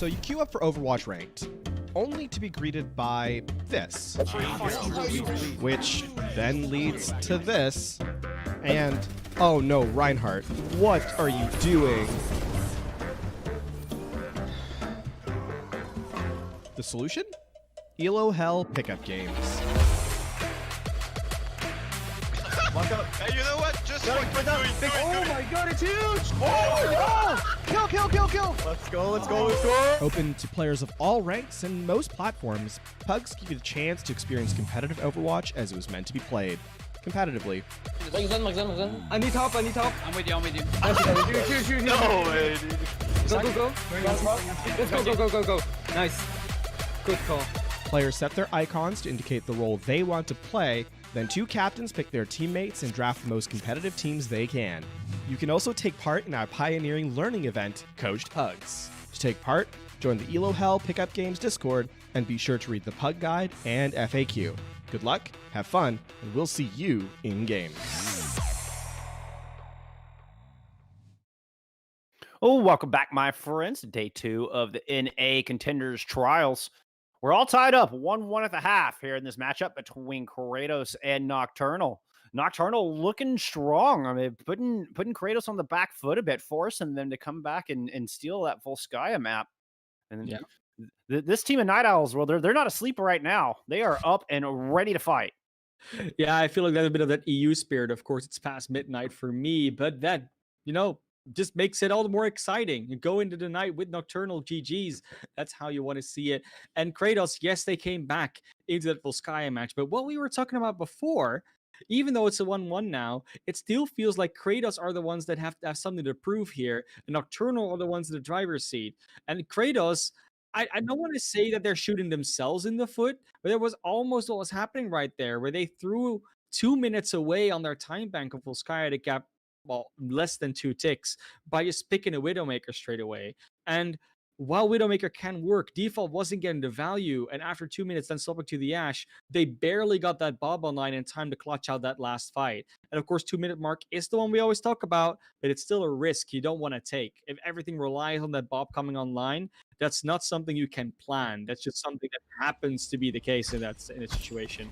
So you queue up for Overwatch Ranked, only to be greeted by this, which then leads to this, and oh no, Reinhardt, what are you doing? The solution? Elo Hell pickup games. Hey, you know what? Just what you're doing. Oh my god, it's huge! Oh! Kill, kill, kill, kill! Let's go, let's go, let's go! Open to players of all ranks and most platforms, Pugs give you the chance to experience competitive Overwatch as it was meant to be played. Competitively. I need help, I need help. I'm with you, I'm with you. Shoot. No way, dude. Go. Let's go. Nice. Good call. Players set their icons to indicate the role they want to play, then two captains pick their teammates and draft the most competitive teams they can. You can also take part in our pioneering learning event, Coached Pugs. To take part, join the Elo Hell Pickup Games Discord, and be sure to read the Pug Guide and FAQ. Good luck, have fun, and we'll see you in-game. Oh, welcome back, my friends. Day 2 of the NA Contenders Trials. We're all tied up 1-1 at the half here in this matchup between Cratos and Nocturnal. Nocturnal looking strong. I mean, putting Cratos on the back foot a bit, forcing them to come back and steal that Volskaya map. And Yeah. This team of Night Owls, well, they're not asleep right now. They are up and ready to fight. Yeah, I feel like that's a bit of that EU spirit. Of course, it's past midnight for me, but that, just makes it all the more exciting. You go into the night with Nocturnal GGs. That's how you want to see it. And Cratos, yes, they came back into that Volskaya match, but what we were talking about before, even though it's a 1-1 now, it still feels like Cratos are the ones that have to have something to prove here, and Nocturnal are the ones in the driver's seat. And Cratos, I don't want to say that they're shooting themselves in the foot, but there was almost what was happening right there, where they threw 2 minutes away on their time bank of Volskaya to cap, less than 2 ticks by just picking a Widowmaker straight away. And while Widowmaker can work, default wasn't getting the value, and after 2 minutes then swapping to the Ashe, they barely got that Bob online in time to clutch out that last fight. And of course, 2-minute mark is the one we always talk about, but it's still a risk you don't want to take. If everything relies on that Bob coming online, that's not something you can plan. That's just something that happens to be the case in a situation.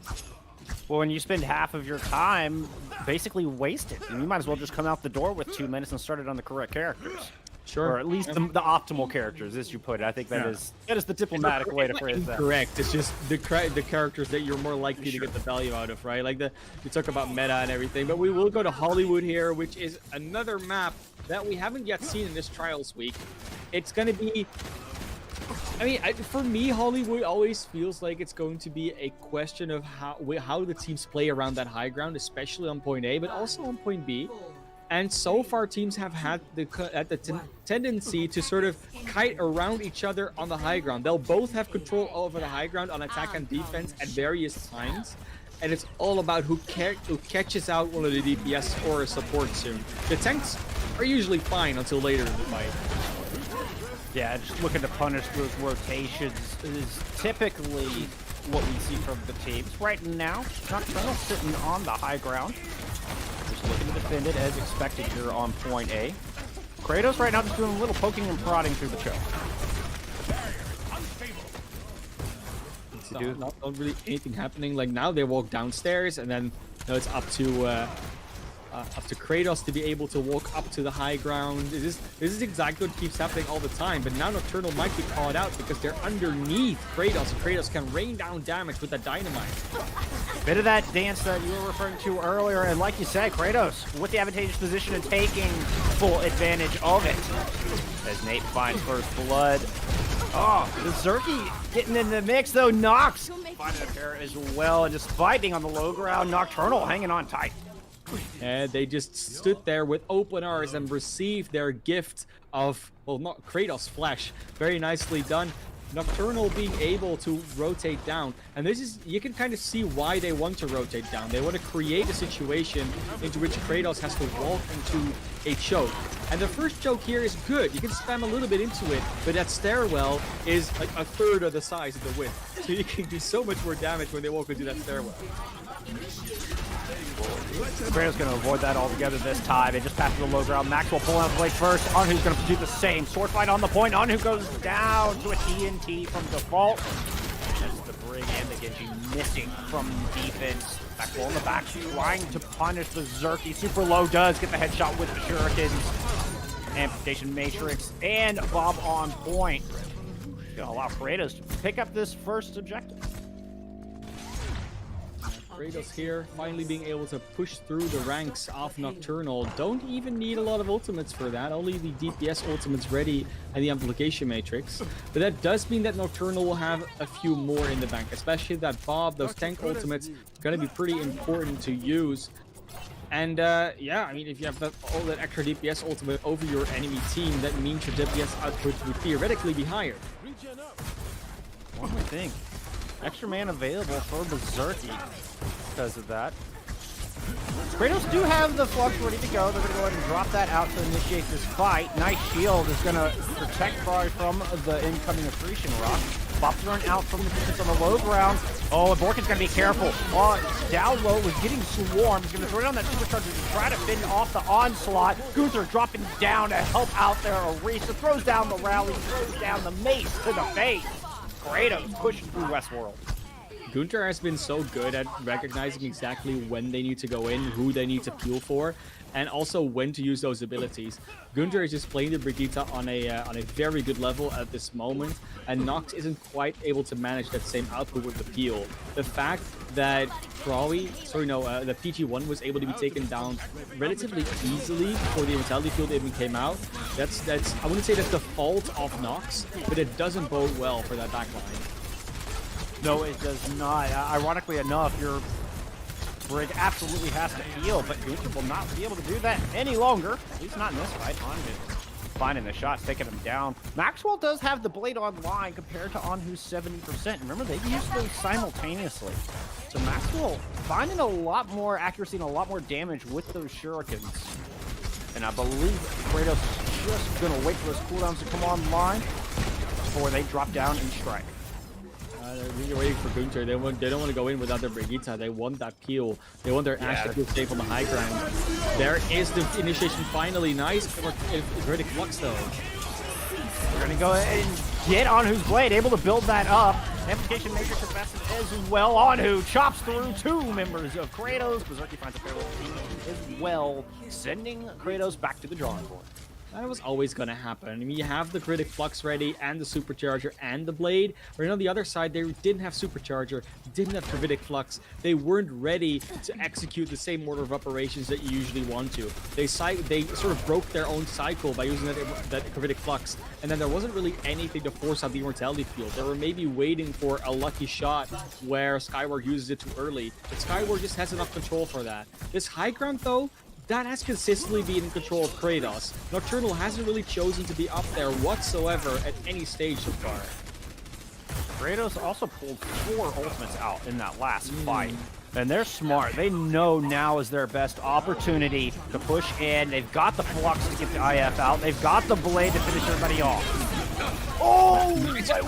Well, when you spend half of your time basically wasted, you might as well just come out the door with 2 minutes and start it on the correct characters. Sure. Or at least the optimal characters, as you put it. I think that is the diplomatic way to phrase that. Correct. It's just the characters that you're more likely to get the value out of, right? Like we talk about meta and everything, but we will go to Hollywood here, which is another map that we haven't yet seen in this Trials week. It's going to be... for me, Hollywood always feels like it's going to be a question of how the teams play around that high ground, especially on point A, but also on point B. And so far, teams have had the tendency to sort of kite around each other on the high ground. They'll both have control over the high ground on attack and defense at various times. And it's all about who catches out one of the DPS or a support soon. The tanks are usually fine until later in the fight. Yeah, just looking to punish those rotations is typically what we see from the teams. Right now, Nocturnal sitting on the high ground. Just looking to defend it as expected here on point A. Cratos right now just doing a little poking and prodding through the choke. Not really anything happening. Like now they walk downstairs and then it's up to Cratos to be able to walk up to the high ground. This is exactly what keeps happening all the time, but now Nocturnal might be called out because they're underneath Cratos, and Cratos can rain down damage with that dynamite. Bit of that dance that you were referring to earlier, and like you said, Cratos with the advantageous position and taking full advantage of it. As Nate finds first blood. Oh, the Zerky getting in the mix though. Nox finding a pair as well, and just fighting on the low ground. Nocturnal hanging on tight. And they just stood there with open arms and received their gift of, not Kratos flesh. Very nicely done. Nocturnal being able to rotate down. And this is, you can kind of see why they want to rotate down. They want to create a situation into which Kratos has to walk into a choke. And the first choke here is good. You can spam a little bit into it, but that stairwell is like a third of the size of the width. So you can do so much more damage when they walk into that stairwell. Cratos going to avoid that altogether this time. They just passed to the low ground. Maxwell pulling out the blade first. Anhu's going to do the same. Sword fight on the point. Anhu goes down to a TNT from default. That's the Brig and the Genji missing from defense. Maxwell in the back trying to punish the Zerky. Super low does get the headshot with the Shurikens. Amplification Matrix and Bob on point. Going to allow Cratos to pick up this first objective. Cratos here, finally being able to push through the ranks of Nocturnal. Don't even need a lot of ultimates for that, only the DPS ultimates ready and the Amplification Matrix. But that does mean that Nocturnal will have a few more in the bank, especially that Bob, those tank ultimates, going to be pretty important to use. And yeah, I mean, if you have all that extra DPS ultimate over your enemy team, that means your DPS output would theoretically be higher. One more thing. Extra man available for Berserky because of that. Kratos do have the flux ready to go. They're going to go ahead and drop that out to initiate this fight. Nice shield is going to protect Bari from the incoming accretion rock. Bop's run out from the defense on the low ground. Oh, and Borkin's going to be careful. Down low was getting swarmed. He's going to throw down that supercharger to try to fend off the onslaught. Gunther dropping down to help out there. Arisa throws down the rally, throws down the mace to the face. Kratos pushing through Westworld. Gunther has been so good at recognizing exactly when they need to go in, who they need to peel for, and also when to use those abilities. Gunther is just playing the Brigitte on a very good level at this moment, and Nox isn't quite able to manage that same output with the peel. The fact that the PG-1 was able to be taken down relatively easily before the Immortality field even came out, that's I wouldn't say that's the fault of Nox, but it doesn't bode well for that backline. No, it does not. Ironically enough, your Brig absolutely has to heal, but Gunther will not be able to do that any longer. At least not in this fight. Anhu finding the shots, taking him down. Maxwell does have the blade online compared to Anhu's 70%. Remember, they used those simultaneously. So Maxwell finding a lot more accuracy and a lot more damage with those shurikens. And I believe Kratos is just going to wait for those cooldowns to come online before they drop down and strike. They're really waiting for Gunther. They don't want to go in without their Brigitte. They want that peel. They want their Ash to feel safe on the high ground. There is the initiation finally. Nice. It's ready to flux though. We're going to go ahead and get Anhu's blade, able to build that up. Amplification Matrix invested as well. Anhu chops through two members of Kratos. Berserky finds a farewell as well, sending Kratos back to the drawing board. That was always going to happen. I mean, you have the Critic Flux ready and the Supercharger and the Blade. But on the other side, they didn't have Supercharger, didn't have Critic Flux. They weren't ready to execute the same order of operations that you usually want to. They sort of broke their own cycle by using that Critic Flux. And then there wasn't really anything to force out the Immortality field. They were maybe waiting for a lucky shot where Skyward uses it too early. But Skyward just has enough control for that. This high ground, though, that has consistently been in control of Kratos. Nocturnal hasn't really chosen to be up there whatsoever at any stage so far. Kratos also pulled 4 ultimates out in that last fight. And they're smart. They know now is their best opportunity to push in. They've got the Flux to get the IF out. They've got the Blade to finish everybody off. Oh,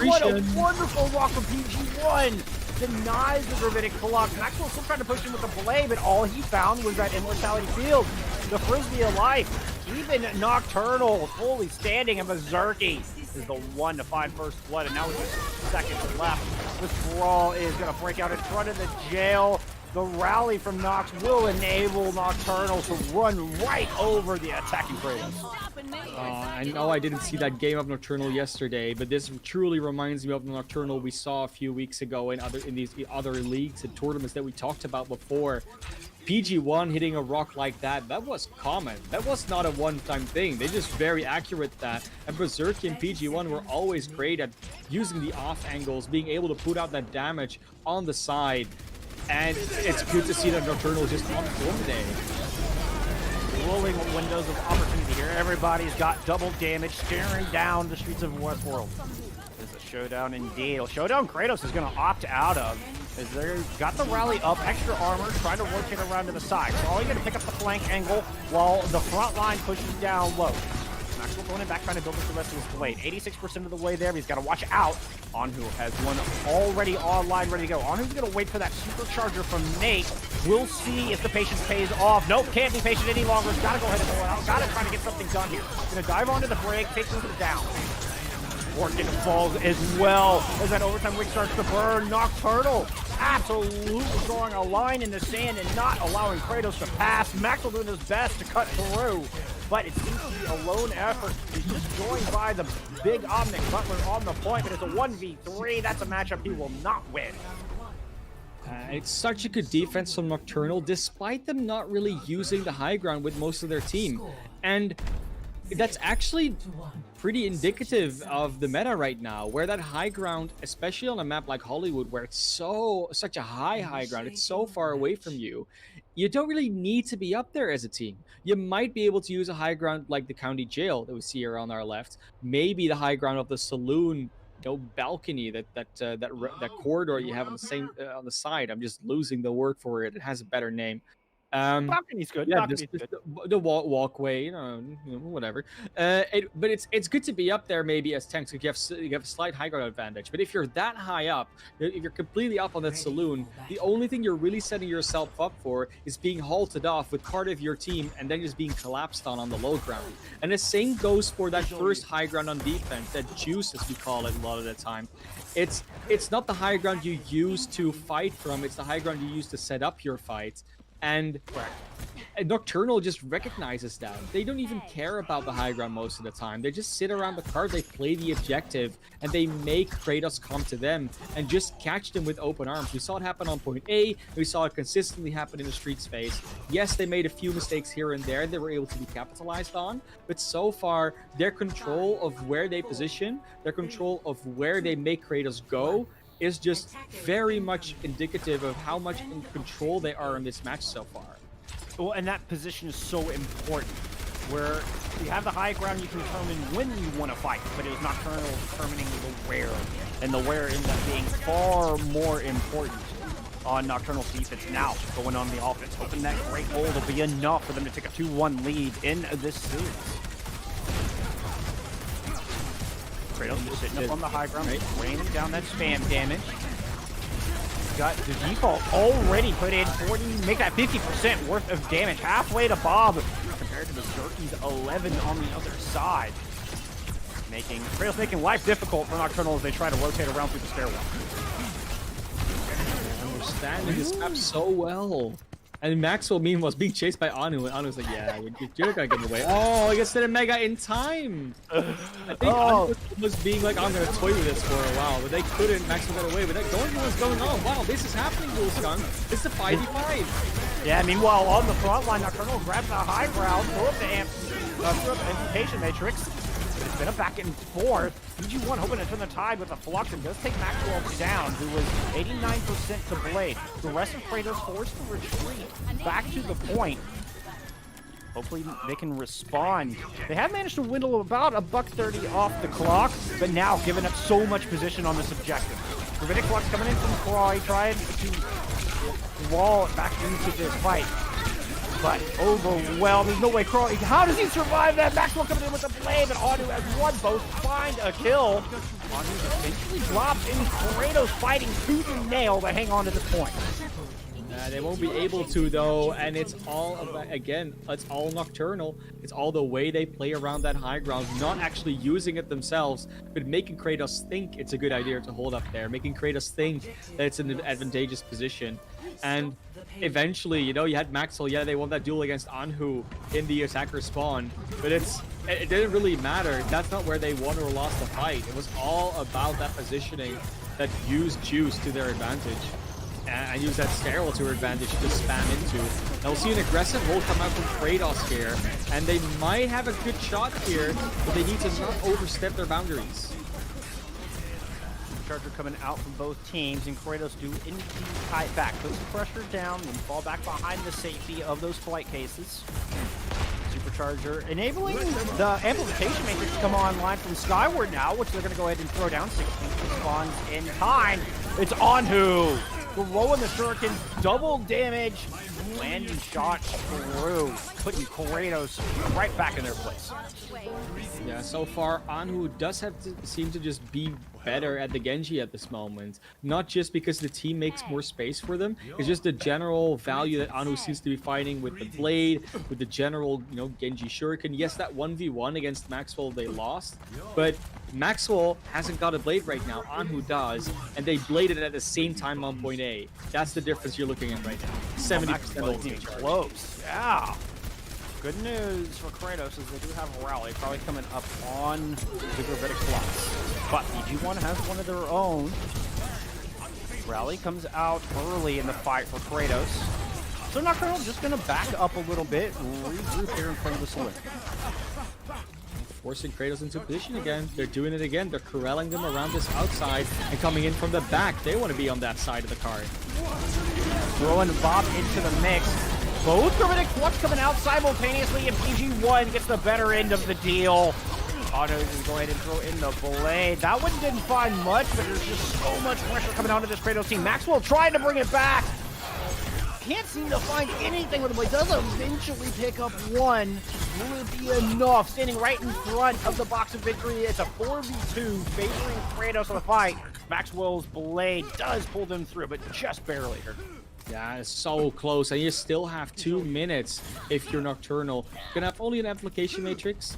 what a wonderful walk from PG-1. Denies the Gravitic Flux. Maxwell still trying to push him with the Blade, but all he found was that Immortality field. The Frisbee of life. Even Nocturnal fully standing, and Berserky is the one to find first blood, and now with just seconds left. This brawl is going to break out in front of the jail. The rally from Nox will enable Nocturnal to run right over the attacking Kratos. I know I didn't see that game of Nocturnal yesterday, but this truly reminds me of the Nocturnal we saw a few weeks ago in these other leagues and tournaments that we talked about before. PG-1 hitting a rock like that was common. That was not a one-time thing. They're just very accurate at that. And Berserky and PG-1 were always great at using the off angles, being able to put out that damage on the side. And it's good to see that Nocturnal is just on form today. Rolling windows of opportunity here. Everybody's got double damage staring down the streets of Westworld. It's a showdown indeed. A showdown Kratos is going to opt out of. As they got the rally up, extra armor, trying to rotate around to the side. So all you're going to pick up the flank angle while the front line pushes down low. Maxwell going back trying to build up the rest of his blade. 86% of the way there, but he's got to watch out. Anhu has one already online, ready to go. Anhu's going to wait for that supercharger from Nate. We'll see if the patience pays off. Nope, can't be patient any longer. Got to go ahead and pull it out. Got to try to get something done here. Going to dive onto the break, take them down. Orchid falls as well as that overtime wick starts to burn. Nocturnal absolutely drawing a line in the sand and not allowing Cratos to pass. Maxwell doing his best to cut through, but it seems to be a lone effort. He's just joined by the big Omnic Butler on the point, but it's a 1v3. That's a matchup he will not win. It's such a good defense from Nocturnal, despite them not really using the high ground with most of their team. And that's actually pretty indicative of the meta right now, where that high ground, especially on a map like Hollywood, where it's such a high ground, it's so far away from you, you don't really need to be up there as a team. You might be able to use a high ground like the county jail that we see here on our left, maybe the high ground of the saloon, balcony, that corridor you have on the side. I'm just losing the word for it. It has a better name. Balcony's good. Yeah, Balcony's good. the walkway, whatever. But it's good to be up there maybe as tanks. You have a slight high ground advantage. But if you're that high up, if you're completely up on that saloon, the only thing you're really setting yourself up for is being halted off with part of your team and then just being collapsed on the low ground. And the same goes for that first high ground on defense, that juice as we call it a lot of the time. It's not the high ground you use to fight from, it's the high ground you use to set up your fight. And Nocturnal just recognizes that. They don't even care about the high ground most of the time. They just sit around the card, they play the objective, and they make Cratos come to them and just catch them with open arms. We saw it happen on point A, we saw it consistently happen in the street space. Yes, they made a few mistakes here and there, they were able to be capitalized on, but so far, their control of where they position, their control of where they make Cratos go, is just very much indicative of how much in control they are in this match so far. Well, and that position is so important. Where you have the high ground, you can determine when you want to fight, but it was Nocturnal determining the where, and the where ended up being far more important on Nocturnal's defense. Now going on the offense, hoping that great goal will be enough for them to take a 2-1 lead in this series. Cratos just sitting up on the high ground, raining down that spam damage. Got the default already put in 40, make that 50% worth of damage, halfway to Bob, compared to the Jerky's 11 on the other side. Cratos making life difficult for Nocturnal as they try to rotate around through the stairwell. Understanding this map so well. And Maxwell, meanwhile, was being chased by Anu, and Anu's like, yeah, you're not gonna get away. Oh, I guess did a mega in time. I think Anu was being like, I'm gonna toy with this for a while, but they couldn't. Maxwell got away, but don't know what's going on. Wow, this is happening, Wolfgang. It's a 5v5. Yeah, meanwhile, on the front line, Nocturnal grabs the high ground, throw up the amputation matrix. It's been a back and forth. PG1 hoping to turn the tide with a flux and does take Maxwell down, who was 89% to blade. The rest of Cratos forced to retreat back to the point. Hopefully they can respond. They have managed to whittle about $130 off the clock, but now giving up so much position on this objective. Gravitic Flux coming in from Croy, trying to wall it back into this fight. But overwhelmed. There's no way Croy. How does he survive that? Maxwell coming in with a blade, and Anu has one both find a kill. Anu eventually drops in. Cratos fighting tooth and nail to hang on to this point. They won't be able to though, and it's all about, again, it's all Nocturnal. It's all the way they play around that high ground, not actually using it themselves, but making Cratos think it's a good idea to hold up there, making Cratos think that it's an advantageous position. And eventually, you had Maxwell, yeah, they won that duel against Anhu in the attacker spawn, but it didn't really matter. That's not where they won or lost the fight. It was all about that positioning that used Juice to their advantage. And use that stairwell to her advantage to spam into. Now we'll see an aggressive hold come out from Cratos here, and they might have a good shot here, but they need to not overstep their boundaries. Charger coming out from both teams, and Cratos do indeed tie it back. Put the pressure down and fall back behind the safety of those flight cases. Supercharger enabling the amplification matrix to come online from Skyward now, which they're going to go ahead and throw down. 16 spawns in time. It's Anhu The roll and the shuriken, double damage, landing shots through, putting Cratos right back in their place. Yeah, so far, Anhu does have to seem to just be better at the Genji at this moment. Not just because the team makes more space for them, it's just the general value that Anhu seems to be finding with the blade, with the general, Genji Shuriken. Yes, that 1v1 against Maxwell they lost, but Maxwell hasn't got a blade right now. Anhu does, and they bladed at the same time on point A. That's the difference you're looking at right now. 70% ultimate charge. Close, yeah. Good news for Cratos is they do have a rally probably coming up on the Gravitic Flux. But EG1 has one of their own. Rally comes out early in the fight for Cratos. So Nocturnal just going to back up a little bit, regroup here in front of the saloon. Forcing Cratos into position again. They're doing it again. They're corralling them around this outside and coming in from the back. They want to be on that side of the card. Throwing Bob into the mix. Both Gravitic Flux coming out simultaneously, and PG1 gets the better end of the deal. Otto is going to throw in the blade. That one didn't find much, but there's just so much pressure coming onto this Kratos team. Maxwell trying to bring it back. Can't seem to find anything with the blade. Does eventually pick up one. Will it be enough? Standing right in front of the box of victory. It's a 4v2 favoring Kratos on the fight. Maxwell's blade does pull them through, but just barely here. Yeah, it's so close, and you still have 2 minutes if you're Nocturnal. Gonna have only an application matrix.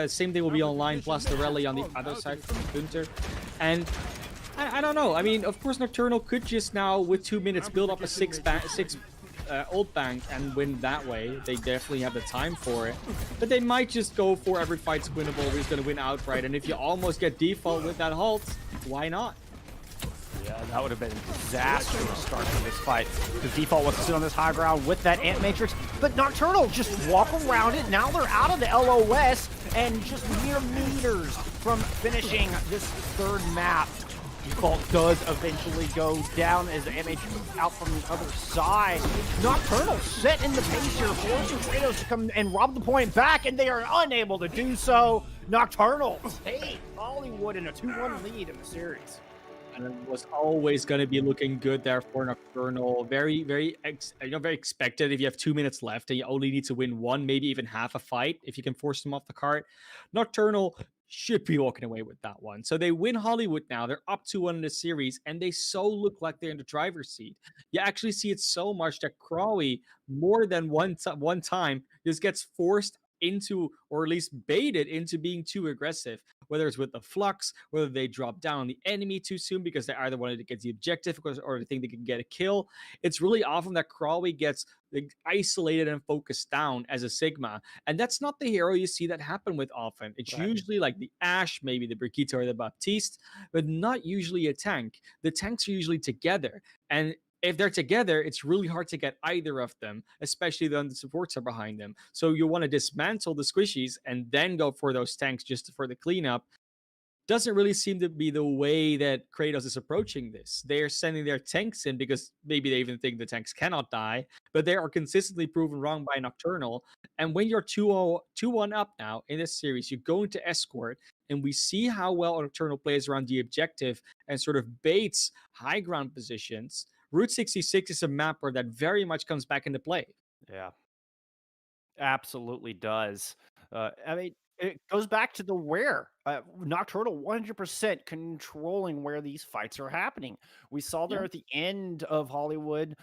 Same thing will be online, plus the rally on the other side from Gunter. And I don't know. I mean, of course, Nocturnal could just now, with 2 minutes, build up a six ult bank and win that way. They definitely have the time for it. But they might just go for every fight's winnable. We're just gonna win outright. And if you almost get default with that halt, why not? Yeah, that would have been a disastrous start to this fight. The default was to sit on this high ground with that Ant Matrix, but Nocturnal just walk around it. Now they're out of the LOS and just mere meters from finishing this third map. Default does eventually go down as the Ant Matrix comes out from the other side. Nocturnal set in the pace here, forcing Kratos to come and rob the point back, and they are unable to do so. Nocturnal take Hollywood in a 2-1 lead in the series. And it was always going to be looking good there for Nocturnal. Very expected if you have 2 minutes left and you only need to win one, maybe even half a fight if you can force them off the cart. Nocturnal should be walking away with that one. So they win Hollywood now. They're up 2-1 in the series, and they so look like they're in the driver's seat. You actually see it so much that Crawie, more than one time, just gets forced into, or at least baited into, being too aggressive, whether it's with the flux, whether they drop down on the enemy too soon because they either wanted to get the objective or they think they can get a kill. It's really often that Crawie gets isolated and focused down as a Sigma, and that's not the hero you see that happen with often. It's usually like the Ashe, maybe the Brigitte or the Baptiste, but not usually a tank. The tanks are usually together, and if they're together, it's really hard to get either of them, especially when the supports are behind them. So you want to dismantle the squishies and then go for those tanks just for the cleanup. Doesn't really seem to be the way that Kratos is approaching this. They're sending their tanks in because maybe they even think the tanks cannot die, but they are consistently proven wrong by Nocturnal. And when you're 2-1 up now in this series, you go into escort, and we see how well Nocturnal plays around the objective and sort of baits high ground positions. Route 66 is a map where that very much comes back into play. Yeah, absolutely does. I mean, it goes back to the where. Nocturnal 100% controlling where these fights are happening. We saw there at the end of Hollywood,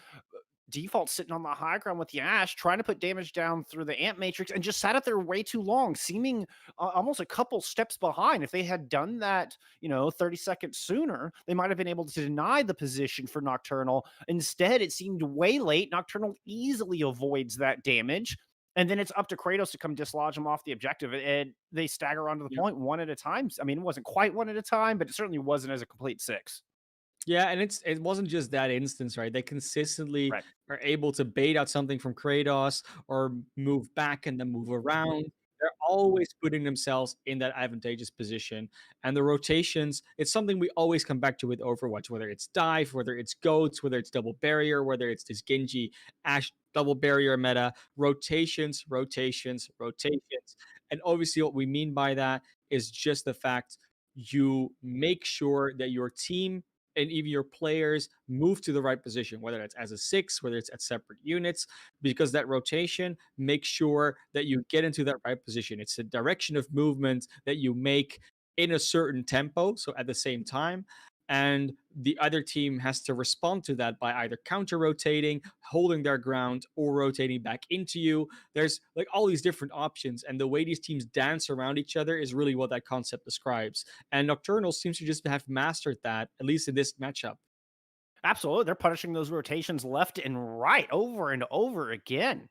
Default sitting on the high ground with the Ashe, trying to put damage down through the Ant Matrix, and just sat up there way too long, seeming almost a couple steps behind. If they had done that, 30 seconds sooner, they might have been able to deny the position for Nocturnal. Instead, it seemed way late. Nocturnal easily avoids that damage. And then it's up to Kratos to come dislodge them off the objective. And they stagger onto the point one at a time. I mean, it wasn't quite one at a time, but it certainly wasn't as a complete 6. Yeah, and it wasn't just that instance, right? They consistently are able to bait out something from Kratos or move back and then move around. They're always putting themselves in that advantageous position. And the rotations, it's something we always come back to with Overwatch, whether it's dive, whether it's goats, whether it's double barrier, whether it's this Genji Ashe double barrier meta, rotations. And obviously what we mean by that is just the fact you make sure that your team and even your players move to the right position, whether it's as a 6, whether it's at separate units, because that rotation makes sure that you get into that right position. It's a direction of movement that you make in a certain tempo, so at the same time. And the other team has to respond to that by either counter rotating, holding their ground, or rotating back into you. There's like all these different options, and the way these teams dance around each other is really what that concept describes. And Nocturnal seems to just have mastered that, at least in this matchup. Absolutely. They're punishing those rotations left and right over and over again.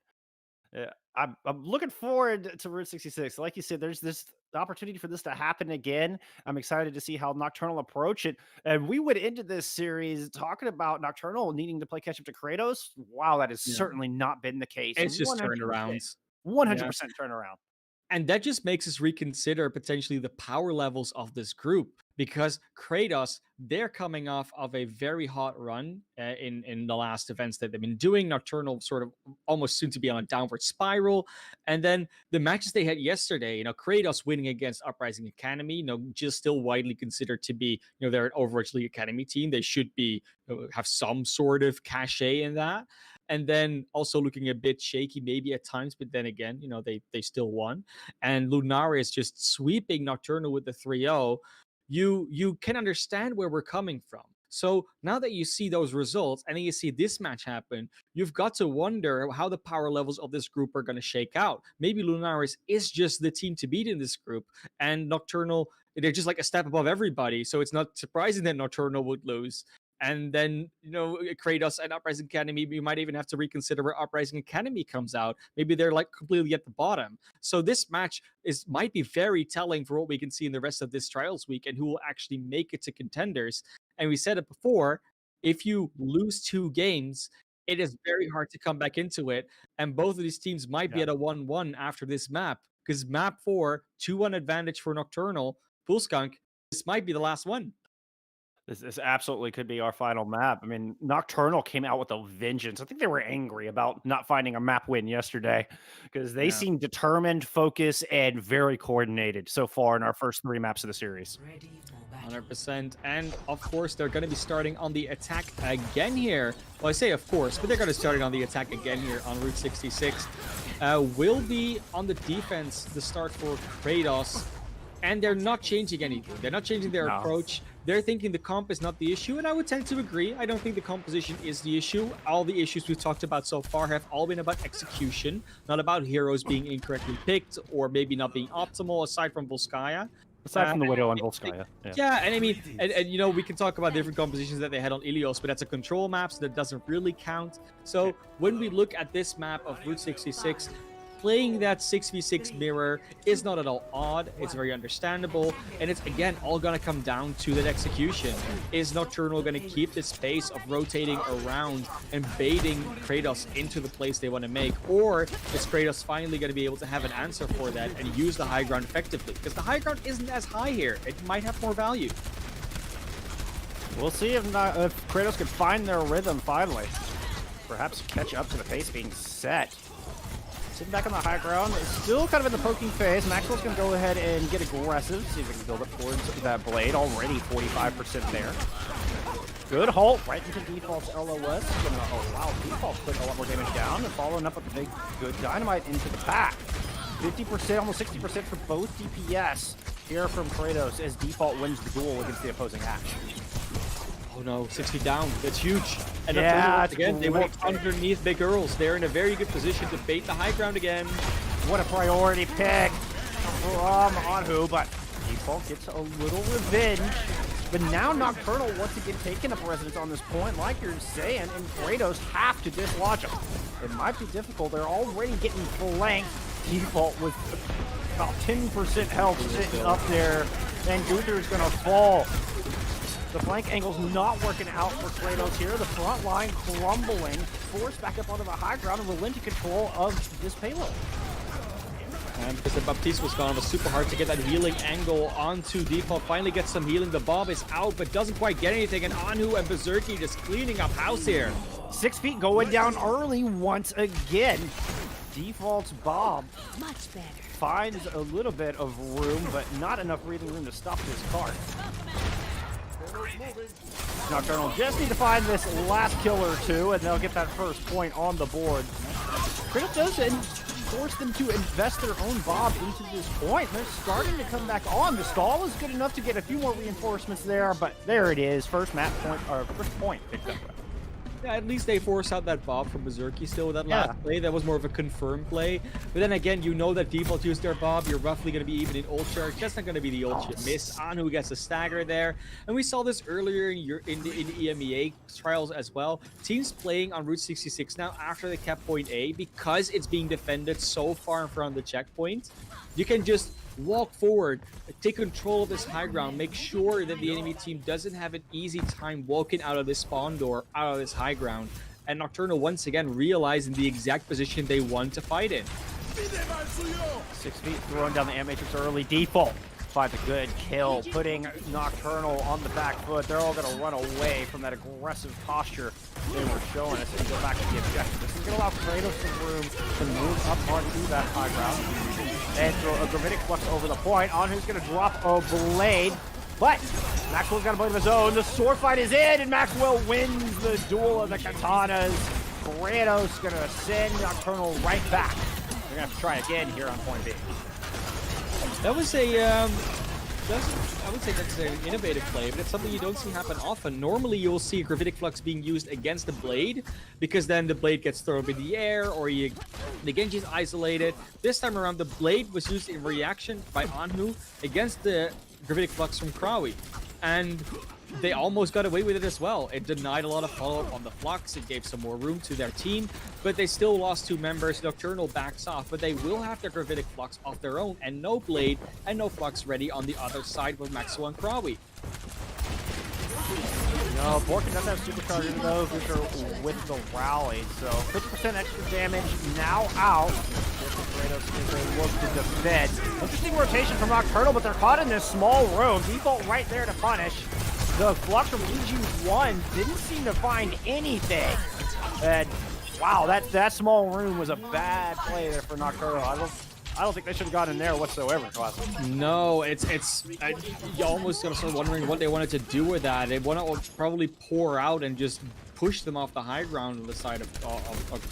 I'm looking forward to Route 66. Like you said, there's this opportunity for this to happen again. I'm excited to see how Nocturnal approach it. And we would end this series talking about Nocturnal needing to play catch up to Kratos. Wow, that has certainly not been the case. It's just 100%. turnarounds. 100% turnaround. And that just makes us reconsider potentially the power levels of this group, because Kratos, they're coming off of a very hot run in the last events that they've been doing. Nocturnal sort of almost soon to be on a downward spiral. And then the matches they had yesterday, Kratos winning against Uprising Academy, just still widely considered to be, they're an Overwatch League Academy team. They should be, have some sort of cachet in that. And then also looking a bit shaky maybe at times, but then again, they still won. And Lunaria is just sweeping Nocturnal with the 3-0. You can understand where we're coming from. So now that you see those results and then you see this match happen, you've got to wonder how the power levels of this group are going to shake out. Maybe Lunaris is just the team to beat in this group, and Nocturnal, they're just like a step above everybody. So it's not surprising that Nocturnal would lose. And then, Kratos and Uprising Academy, you might even have to reconsider where Uprising Academy comes out. Maybe they're like completely at the bottom. So this match might be very telling for what we can see in the rest of this Trials week and who will actually make it to Contenders. And we said it before, if you lose 2 games, it is very hard to come back into it. And both of these teams might be at a 1-1 after this map, because map 4, 2-1 advantage for Nocturnal, Full Skunk, this might be the last one. This absolutely could be our final map. I mean, Nocturnal came out with a vengeance. I think they were angry about not finding a map win yesterday, because they seem determined, focused, and very coordinated so far in our first 3 maps of the series. 100%. And of course, they're going to be starting on the attack again here. Well, I say of course, but they're going to start on the attack again here on Route 66. Will be on the defense, the start for Kratos. And they're not changing anything. They're not changing their approach. They're thinking the comp is not the issue, and I would tend to agree. I don't think the composition is the issue. All the issues we've talked about so far have all been about execution, not about heroes being incorrectly picked or maybe not being optimal, aside from Volskaya. Aside from the Widow and Volskaya. Yeah, and I mean, and we can talk about different compositions that they had on Ilios, but that's a control map, so that doesn't really count. So when we look at this map of Route 66, playing that 6v6 mirror is not at all odd. It's very understandable, and it's again all gonna come down to that execution. Is Nocturnal gonna keep this pace of rotating around and baiting Kratos into the place they want to make, or is Kratos finally gonna be able to have an answer for that and use the high ground effectively? Because the high ground isn't as high here. It might have more value. We'll see if Kratos can find their rhythm finally. Perhaps catch up to the pace being set. Sitting back on the high ground, it's still kind of in the poking phase. Maxwell's going to go ahead and get aggressive, see if he can build up towards that blade. Already 45% there. Good halt right into Default's LOS. Going to allow Default to put a lot more damage down, and following up with a big, good dynamite into the pack. 50%, almost 60% for both DPS here from Kratos as Default wins the duel against the opposing hack. Oh no, 60 down. That's huge. And again, they work underneath Big Girls. They're in a very good position to bait the high ground again. What a priority pick from Anhu, but Default gets a little revenge. But now Nocturnal once again taking up residence on this point, like you're saying, and Kratos have to dislodge them. It might be difficult. They're already getting flanked. Default with about 10% health sitting up there, and Gunther's gonna fall. The flank angle's not working out for Cratos here. The front line crumbling, forced back up onto the high ground, and relenting control of this payload. And because the Baptiste was gone, it was super hard to get that healing angle onto Default. Finally gets some healing. The Bob is out, but doesn't quite get anything. And Anhu and Berserky just cleaning up house here. 6 feet going down early once again. Default's Bob Much better. finds a little bit of room, but not enough breathing room to stop this cart. Nocturnal just need to find this last kill or two, and they'll get that first point on the board. Cratos does force them to invest their own Bob into this point. They're starting to come back on. The stall is good enough to get a few more reinforcements there, but there it is. First point picked up. Yeah, at least they force out that Bob from Berserky still with that last play. That was more of a confirmed play. But then again, you know that default used their Bob. You're roughly going to be even in ult charge. That's not going to be the ult you miss. Anu gets a stagger there. And we saw this earlier in the EMEA trials as well. Teams playing on Route 66 now after they kept point A, because it's being defended so far in front of the checkpoint, you can just walk forward, take control of this high ground, make sure that the enemy team doesn't have an easy time walking out of this spawn door, out of this high ground. And Nocturnal once again realizing the exact position they want to fight in. 6 feet, throwing down the amp matrix early. Default finds a good kill, putting Nocturnal on the back foot. They're all going to run away from that aggressive posture they were showing us and go back to the objective. This is going to allow Cratos some room to move up onto that high ground and throw a Gravitic Flux over the point. On who's going to drop a blade, but Maxwell's got a blade of his own. The sword fight is in, and Maxwell wins the duel of the katanas. Cratos going to send Nocturnal right back. They're going to have to try again here on point B. That was a, I would say that's an innovative play, but it's something you don't see happen often. Normally, you'll see Gravitic Flux being used against the Blade, because then the Blade gets thrown up in the air, or the Genji's isolated. This time around, the Blade was used in reaction by Anhu against the Gravitic Flux from Krawi. And they almost got away with it as well. It denied a lot of follow-up on the Flux. It gave some more room to their team, but they still lost 2 members. Nocturnal backs off, but they will have their Gravitic Flux off their own, and no Blade and no Flux ready on the other side with Maxwell and Krawi. No, Borkin doesn't have Supercharger though, which are with the rally, so 50% extra damage now out. Cratos is a look to defend. Interesting rotation from Nocturnal, but they're caught in this small room. Default right there to punish. The Flux from EG1 didn't seem to find anything. And wow, that small room was a bad play there for Nocturnal. I don't think they should have gotten in there whatsoever, Classic. No, you almost gonna start wondering what they wanted to do with that. They want to probably pour out and just push them off the high ground on the side of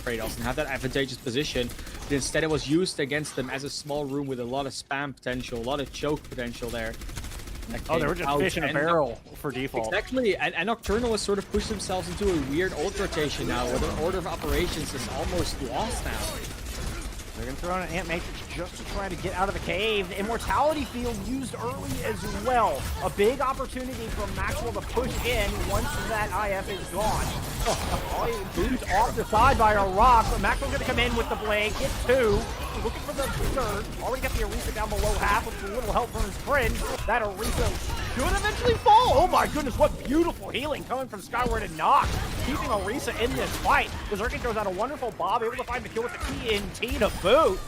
Cratos and have that advantageous position. But instead, it was used against them as a small room with a lot of spam potential, a lot of choke potential there. Oh, they were just fish in a barrel for default. Exactly, and Nocturnal has sort of pushed themselves into a weird ult rotation now, where their order of operations is almost lost now. They're going to throw in an Ant Matrix just to try to get out of the cave. The Immortality Field used early as well. A big opportunity for Maxwell to push in once that IF is gone. Boomed off the side by a rock, but Maxwell's going to come in with the blade, get 2. Looking for the third. Already got the Orisa down below half with a little help from his friend. That Orisa should eventually fall. Oh my goodness, what beautiful healing coming from Skyward and Nox. Keeping Orisa in this fight. Berserky throws out a wonderful Bob, able to find the kill with the TNT to boot.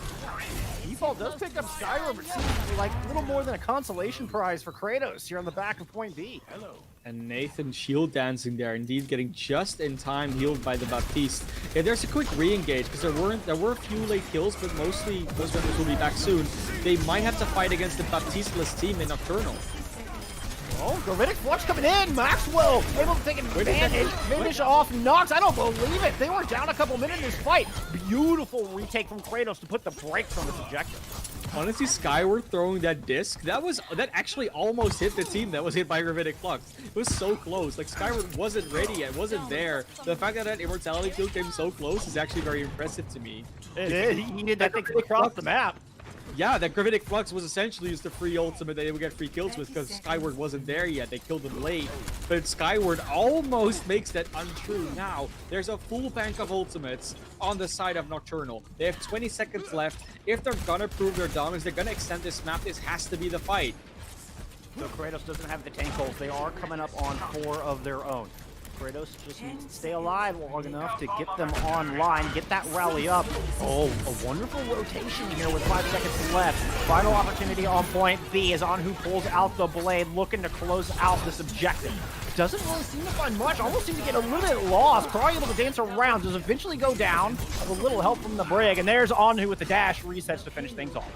Default does pick up Skyward, but seems like a little more than a consolation prize for Cratos here on the back of point B. Hello. And Nathan shield dancing there, indeed getting just in time healed by the Baptiste. Yeah, there's a quick re-engage because there were a few late kills, but mostly those members will be back soon. They might have to fight against the Baptiste-less team in Nocturnal. Oh, Gravitic Flux coming in. Maxwell able to take advantage, finish off Nox. I don't believe it. They were down a couple minutes in this fight. Beautiful retake from Cratos to put the brakes on this objective. Honestly, Skyward throwing that disc, that actually almost hit the team that was hit by Gravitic Flux. It was so close. Like, Skyward wasn't ready yet, wasn't there. The fact that that Immortality Field came so close is actually very impressive to me. It is. He needed that thing across the map. Yeah, that Gravitic Flux was essentially just a free ultimate that they would get free kills with because Skyward wasn't there yet. They killed him late. But Skyward almost makes that untrue. Now, there's a full bank of ultimates on the side of Nocturnal. They have 20 seconds left. If they're gonna prove their dominance, they're gonna extend this map. This has to be the fight. So Cratos doesn't have the tank ult. They are coming up on 4 of their own. Kratos just needs to stay alive long enough to get them online, get that rally up. Oh, a wonderful rotation here with 5 seconds left. Final opportunity on point B is on who pulls out the blade, looking to close out this objective. Doesn't really seem to find much, almost seem to get a little bit lost. Probably able to dance around, does eventually go down with a little help from the Brig, and there's Anhu with the dash, resets to finish things off.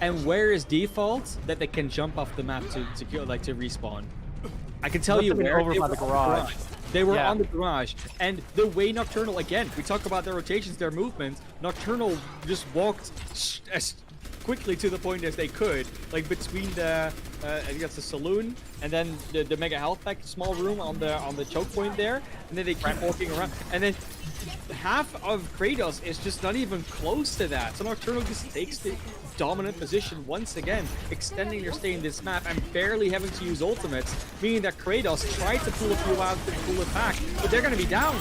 And where is default that they can jump off the map to respawn? I can tell Must you have been where over they by were the on garage. They were Yeah. on the garage, and the way Nocturnal, again, we talk about their rotations, their movements. Nocturnal just walked as quickly to the point as they could, like between the I think that's the saloon and then the mega health pack small room on the choke point there, and then they keep walking around, and then half of Cratos is just not even close to that. So Nocturnal just takes the dominant position once again, extending their stay in this map and barely having to use ultimates, meaning that Cratos tried to pull a few out and pull it back, but they're going to be down.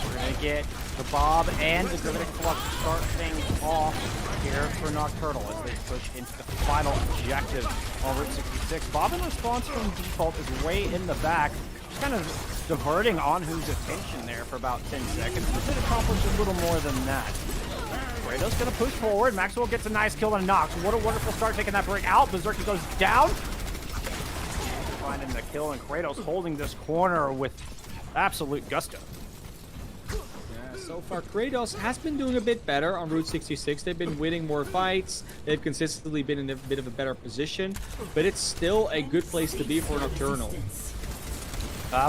We're going to get the Bob and the Gravitic Flux to start things off here for Nocturnal as they push into the final objective on Route 66. Bob, in response from default, is way in the back, just kind of diverting Anhu's attention there for about 10 seconds, but did accomplish a little more than that. Kratos gonna push forward. Maxwell gets a nice kill on Nox. What a wonderful start taking that break out. Berserker goes down. Finding the kill, and Kratos holding this corner with absolute gusto. Yeah, so far Kratos has been doing a bit better on Route 66. They've been winning more fights. They've consistently been in a bit of a better position, but it's still a good place to be for Nocturnal.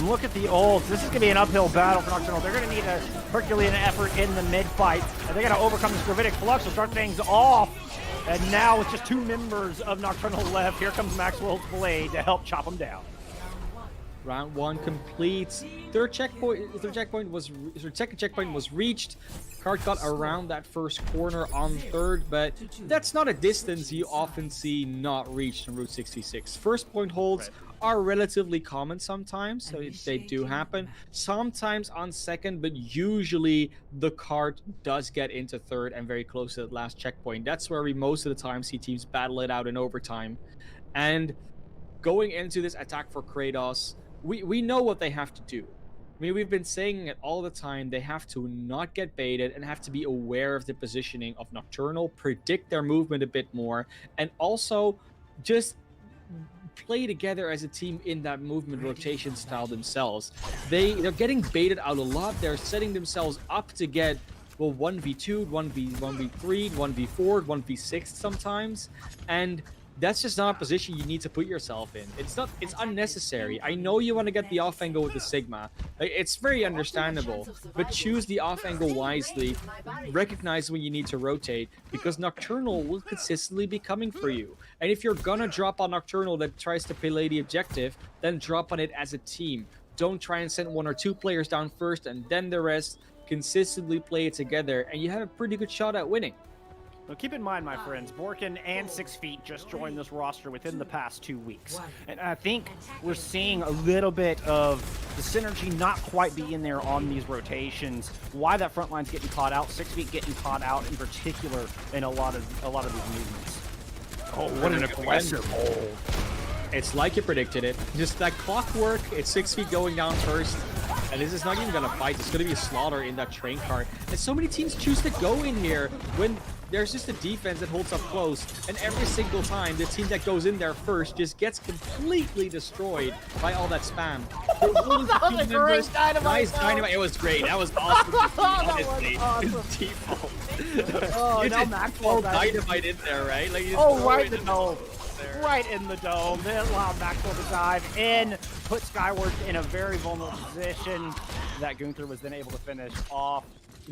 Look at the ults. This is going to be an uphill battle for Nocturnal. They're going to need a Herculean effort in the mid-fight. And they're going to overcome this Gravitic Flux to start things off. And now with just 2 members of Nocturnal left, here comes Maxwell's Blade to help chop them down. Round 1 complete. Second checkpoint was reached. Card got around that first corner on third, but that's not a distance you often see not reached on Route 66. First point holds are relatively common sometimes, so they do happen. Sometimes on second, but usually the card does get into third and very close to the last checkpoint. That's where we most of the time see teams battle it out in overtime. And going into this attack for Kratos, we know what they have to do. I mean, we've been saying it all the time. They have to not get baited and have to be aware of the positioning of Nocturnal, predict their movement a bit more, and also just play together as a team in that movement rotation style themselves. They're getting baited out a lot. They're setting themselves up to get, well, 1v2, 1v3, 1v4, 1v6 sometimes, and that's just not a position you need to put yourself in. It's unnecessary. I know you want to get the off angle with the Sigma. It's very understandable, but choose the off angle wisely. Recognize when you need to rotate, because Nocturnal will consistently be coming for you. And if you're gonna drop on Nocturnal that tries to play the objective, then drop on it as a team. Don't try and send 1 or 2 players down first and then the rest. Consistently play it together, and you have a pretty good shot at winning. Now keep in mind, my friends, Borkin and 6 Feet just joined this roster within the past 2 weeks. And I think we're seeing a little bit of the synergy not quite being there on these rotations. Why that front line's getting caught out, 6 Feet getting caught out in particular in a lot of these movements. Oh, what an aggressive hold. It's like you predicted it. Just that clockwork, it's 6 Feet going down first. And this is not even gonna fight, it's gonna be a slaughter in that train car. And so many teams choose to go in here when there's just a defense that holds up close, and every single time the team that goes in there first just gets completely destroyed by all that spam. That was a great dynamite. Nice dynamite. It was great. That was awesome. Honestly, awesome. Default. Oh, you now just Maxwell dynamite in there, right? Like, you oh, throw right it in the dome. Right in the dome. Then allow Maxwell to dive in, put Skyward in a very vulnerable position. That Gunther was then able to finish off.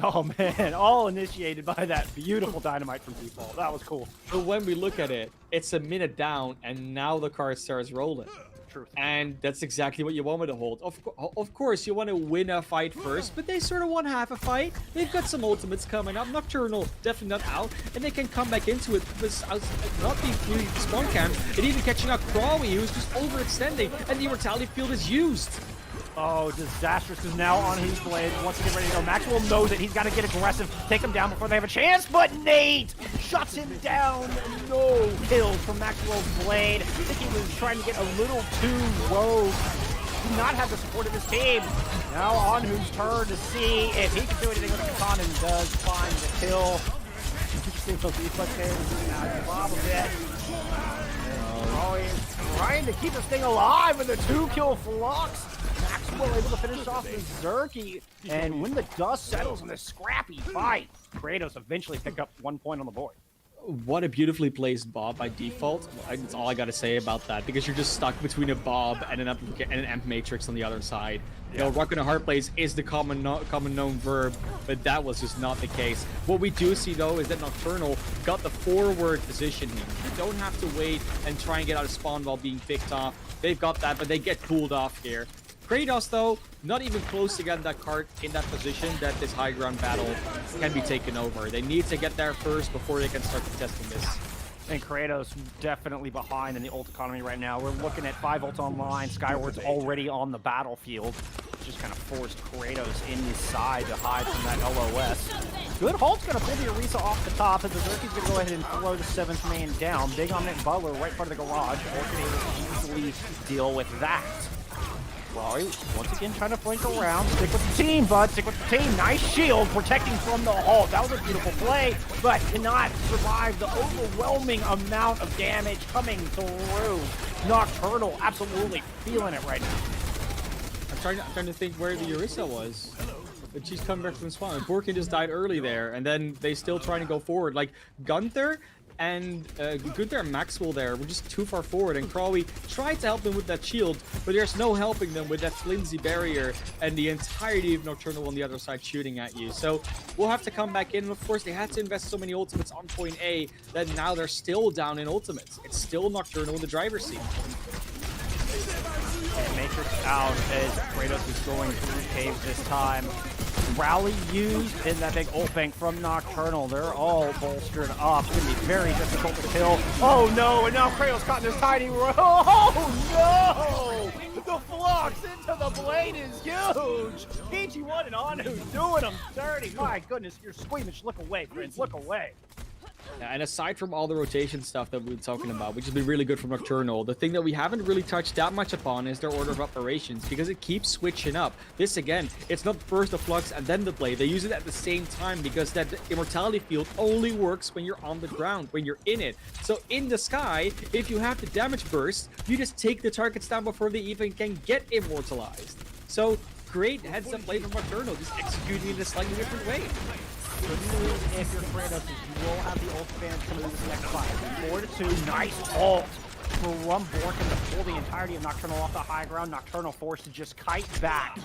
Oh man, all initiated by that beautiful dynamite from default. That was cool. But when we look at it, it's a minute down, and now the card starts rolling. Truth. And that's exactly what you want me to hold. Of course, you want to win a fight first, but they sort of won half a fight. They've got some ultimates coming up. Nocturnal definitely not out, and they can come back into it because not being really spawn camp, and even catching out Crawley, who's just overextending, and the Immortality Field is used. Oh, disastrous, because now on his blade, wants to get ready to go. Maxwell knows that he's got to get aggressive, take him down before they have a chance, but Nate shuts him down. No kills from Maxwell's blade. I think he was trying to get a little too rogue. Did not have the support of his team. Now on whose turn to see if he can do anything with the Katan, and does find the kill. Interesting, those reflex there. Not a problem yet. Oh, he's trying to keep this thing alive with a 2-kill flux. Maxwell able to finish off the Zerky, and when the dust settles in this scrappy fight, Kratos eventually pick up 1 point on the board. What a beautifully placed Bob by default. That's all I gotta say about that, because you're just stuck between a Bob and an Amp Matrix on the other side. You know, Rock and a Hard Plays is the common known verb, but that was just not the case. What we do see though is that Nocturnal got the forward position here. You don't have to wait and try and get out of spawn while being picked off. They've got that, but they get pulled off here. Kratos, though, not even close to getting that card in that position that this high ground battle can be taken over. They need to get there first before they can start contesting this. And Cratos definitely behind in the ult economy right now. We're looking at 5 ults online. Skyward's already on the battlefield. Just kind of forced Cratos inside to hide from that LOS. Good Hulk's going to pull the Orisa off the top, and Berserky's going to go ahead and throw the 7th man down. Big on Nick Butler right in front of the garage. Hulk able to easily deal with that. Rory, once again, trying to flank around. Stick with the team, bud. Stick with the team. Nice shield protecting from the Hulk. That was a beautiful play, but cannot survive the overwhelming amount of damage coming through. Nocturnal absolutely feeling it right now. I'm trying to think where the Orisa was. But she's coming back from the spawn. Borkin just died early there, and then they still trying to go forward. Like, Gunther and Gunther and Maxwell there were just too far forward, and Crawley tried to help them with that shield, but there's no helping them with that flimsy barrier and the entirety of Nocturnal on the other side shooting at you. So we'll have to come back in, and of course they had to invest so many ultimates on point A that now they're still down in ultimates. It's still Nocturnal in the driver's seat. And Matrix out as Kratos is going through caves this time. Rally used in that big ult bank from Nocturnal. They're all bolstered up. It's going to be very difficult to kill. Oh no, and now Kratos caught in this tiny row. Oh no! The flux into the blade is huge! PG1 and Anu doing them dirty. My goodness, you're squeamish. Look away, friends. Look away. Yeah, and aside from all the rotation stuff that we've been talking about, which has been really good from Nocturnal, the thing that we haven't really touched that much upon is their order of operations, because it keeps switching up. This, again, it's not first the Flux and then the Blade. They use it at the same time because that Immortality field only works when you're on the ground, when you're in it. So in the sky, if you have the damage burst, you just take the targets down before they even can get immortalized. So great heads-up play from Nocturnal, just executing in a slightly different way. Good news if you're Kratos is you will have the ult advantage coming in this next fight. 4-2, nice ult from Borkin to pull the entirety of Nocturnal off the high ground. Nocturnal forced to just kite back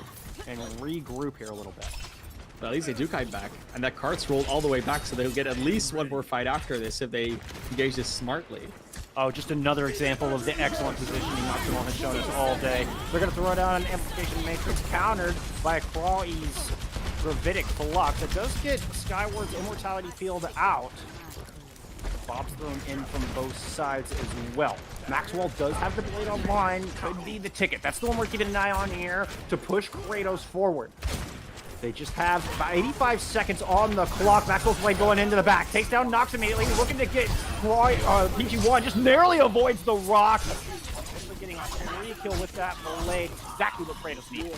and regroup here a little bit. Well, at least they do kite back, and that cart's rolled all the way back, so they'll get at least one more fight after this if they engage this smartly. Oh, just another example of the excellent positioning Nocturnal has shown us all day. They're going to throw down an Amplification Matrix countered by Crawley's Gravitic Flux. It does get Skyward's Immortality Field out. Bob's thrown in from both sides as well. Maxwell does have the Blade online. Could be the ticket. That's the one we're keeping an eye on here to push Kratos forward. They just have about 85 seconds on the clock. Maxwell's Blade going into the back. Takes down Nox immediately. Looking to get PG1. Just narrowly avoids the rock. Actually getting a 3 kill with that Blade. Exactly what Kratos needs.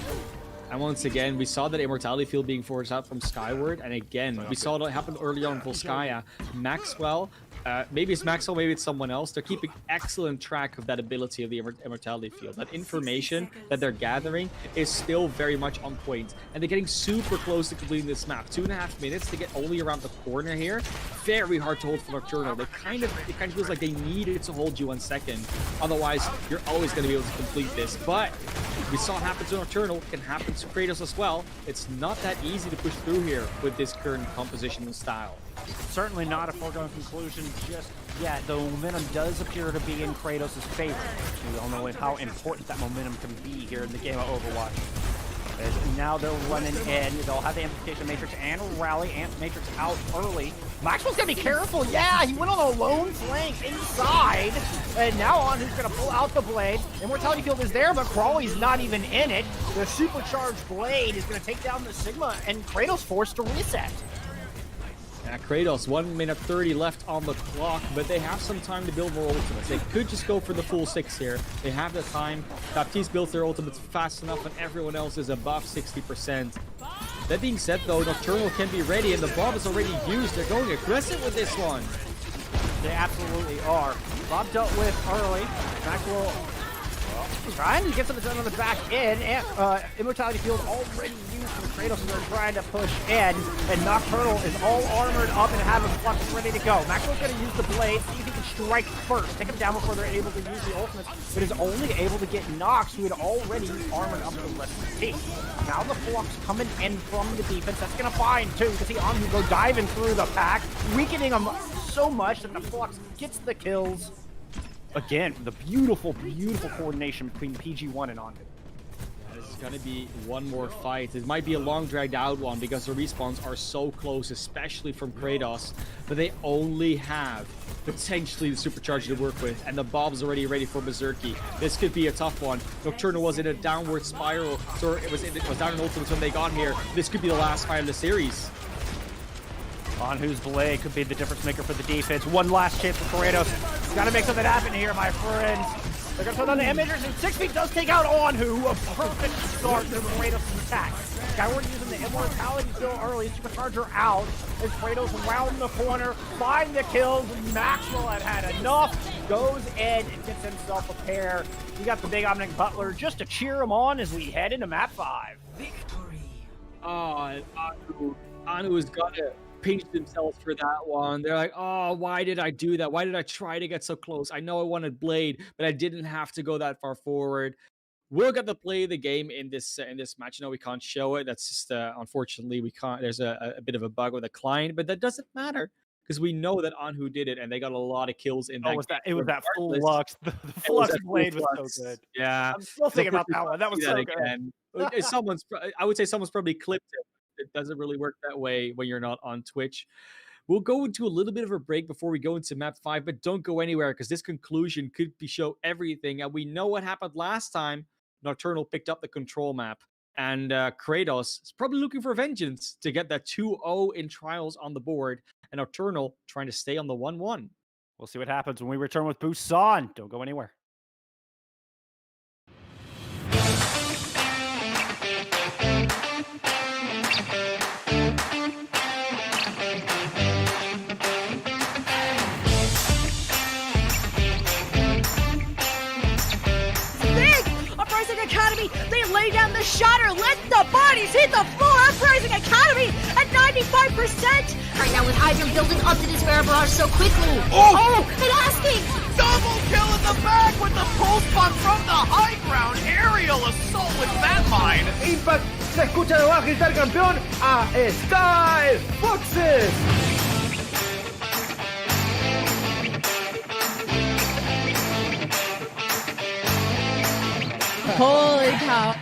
And once again, we saw that Immortality field being forced out from Skyward. And again, we saw it happen earlier on Volskaya. Maxwell, maybe it's Maxwell, maybe it's someone else. They're keeping excellent track of that ability of the Immortality field. That information that they're gathering is still very much on point. And they're getting super close to completing this map. 2.5 minutes to get only around the corner here. Very hard to hold for Nocturnal. It kind of feels like they needed to hold you 1 second. Otherwise, you're always going to be able to complete this. But we saw it happen to Nocturnal. It can happen to Kratos as well. It's not that easy to push through here with this current composition and style. Certainly not a foregone conclusion just yet. The momentum does appear to be in Kratos' favor. We all know how important that momentum can be here in the game of Overwatch. As now they're running in. They'll have the Amplification Matrix and Rally. Amp Matrix out early. Maxwell's going to be careful. Yeah, he went on a lone flank inside. And now on who's going to pull out the Blade. Immortality Field is there, but Crawley's not even in it. The supercharged Blade is going to take down the Sigma, and Kratos forced to reset. Yeah, Kratos, 1 minute 30 left on the clock, but they have some time to build more ultimates. They could just go for the full 6 here. They have the time. Baptiste built their ultimates fast enough, and everyone else is above 60%. That being said, though, Nocturnal can be ready, and the bomb is already used. They're going aggressive with this one. They absolutely are. Bob dealt with early. Maxwell, well, trying to get something done on the back end, and Immortality Field already used from Cratos, and they're trying to push in, and Nocturnal is all armored up and having Flux ready to go. Maxwell's going to use the blade, see if he can strike first, take him down before they're able to use the ultimates, but is only able to get Nox, who had already armored up the rest of the team. Now the Flux coming in from the defense, that's going to find too, to see Anhu go diving through the pack, weakening him so much that the Flux gets the kills. Again, the beautiful, beautiful coordination between PG1 and Anhu. This is going to be one more fight. It might be a long dragged out one because the respawns are so close, especially from Cratos, but they only have potentially the supercharger to work with, and the Bob's already ready for Berserky. This could be a tough one. Nocturnal was in a downward spiral, so it was down in ultimates when they got here. This could be the last fight of the series. Anhu's blade could be the difference maker for the defense. One last chance for Cratos. Got to make something happen here, my friends. They're going to throw down the emitters, and 6 feet does take out Anhu. A perfect start to Kratos' attack. Skyward using the immortality still early. Supercharger out as Kratos round the corner, find the kills. Maxwell had enough. Goes in and gets himself a pair. We got the big Omnic Butler just to cheer him on as we head into map 5. Victory. Oh, Anhu has got to pinch themselves for that one. They're like, oh, why did I do that? Why did I try to get so close? I know I wanted Blade, but I didn't have to go that far forward. We'll get to play the game in this match. No, we can't show it. That's just unfortunately we can't. There's a bit of a bug with the client, but that doesn't matter because we know that Anhu did it, and they got a lot of kills in that. It was that Flux. The Flux blade was so good. Yeah, I'm still thinking about that one. That was so good. I would say someone's probably clipped it. It doesn't really work that way when you're not on Twitch. We'll go into a little bit of a break before we go into map 5, but don't go anywhere because this conclusion could show everything. And we know what happened last time. Nocturnal picked up the control map, and Cratos is probably looking for vengeance to get that 2-0 in trials on the board, and Nocturnal trying to stay on the 1-1. We'll see what happens when we return with Busan. Don't go anywhere. Academy, they lay down the shatter, let the bodies hit the floor. Uprising Academy at 95%. Right now with Hydra building up to this Bear Barrage so quickly. Oh, and asking. Double kill in the back with the pulse bomb from the high ground. Aerial assault with that mine. Impact, se escucha de abajo gritar campeón a Sky Foxes. Holy cow.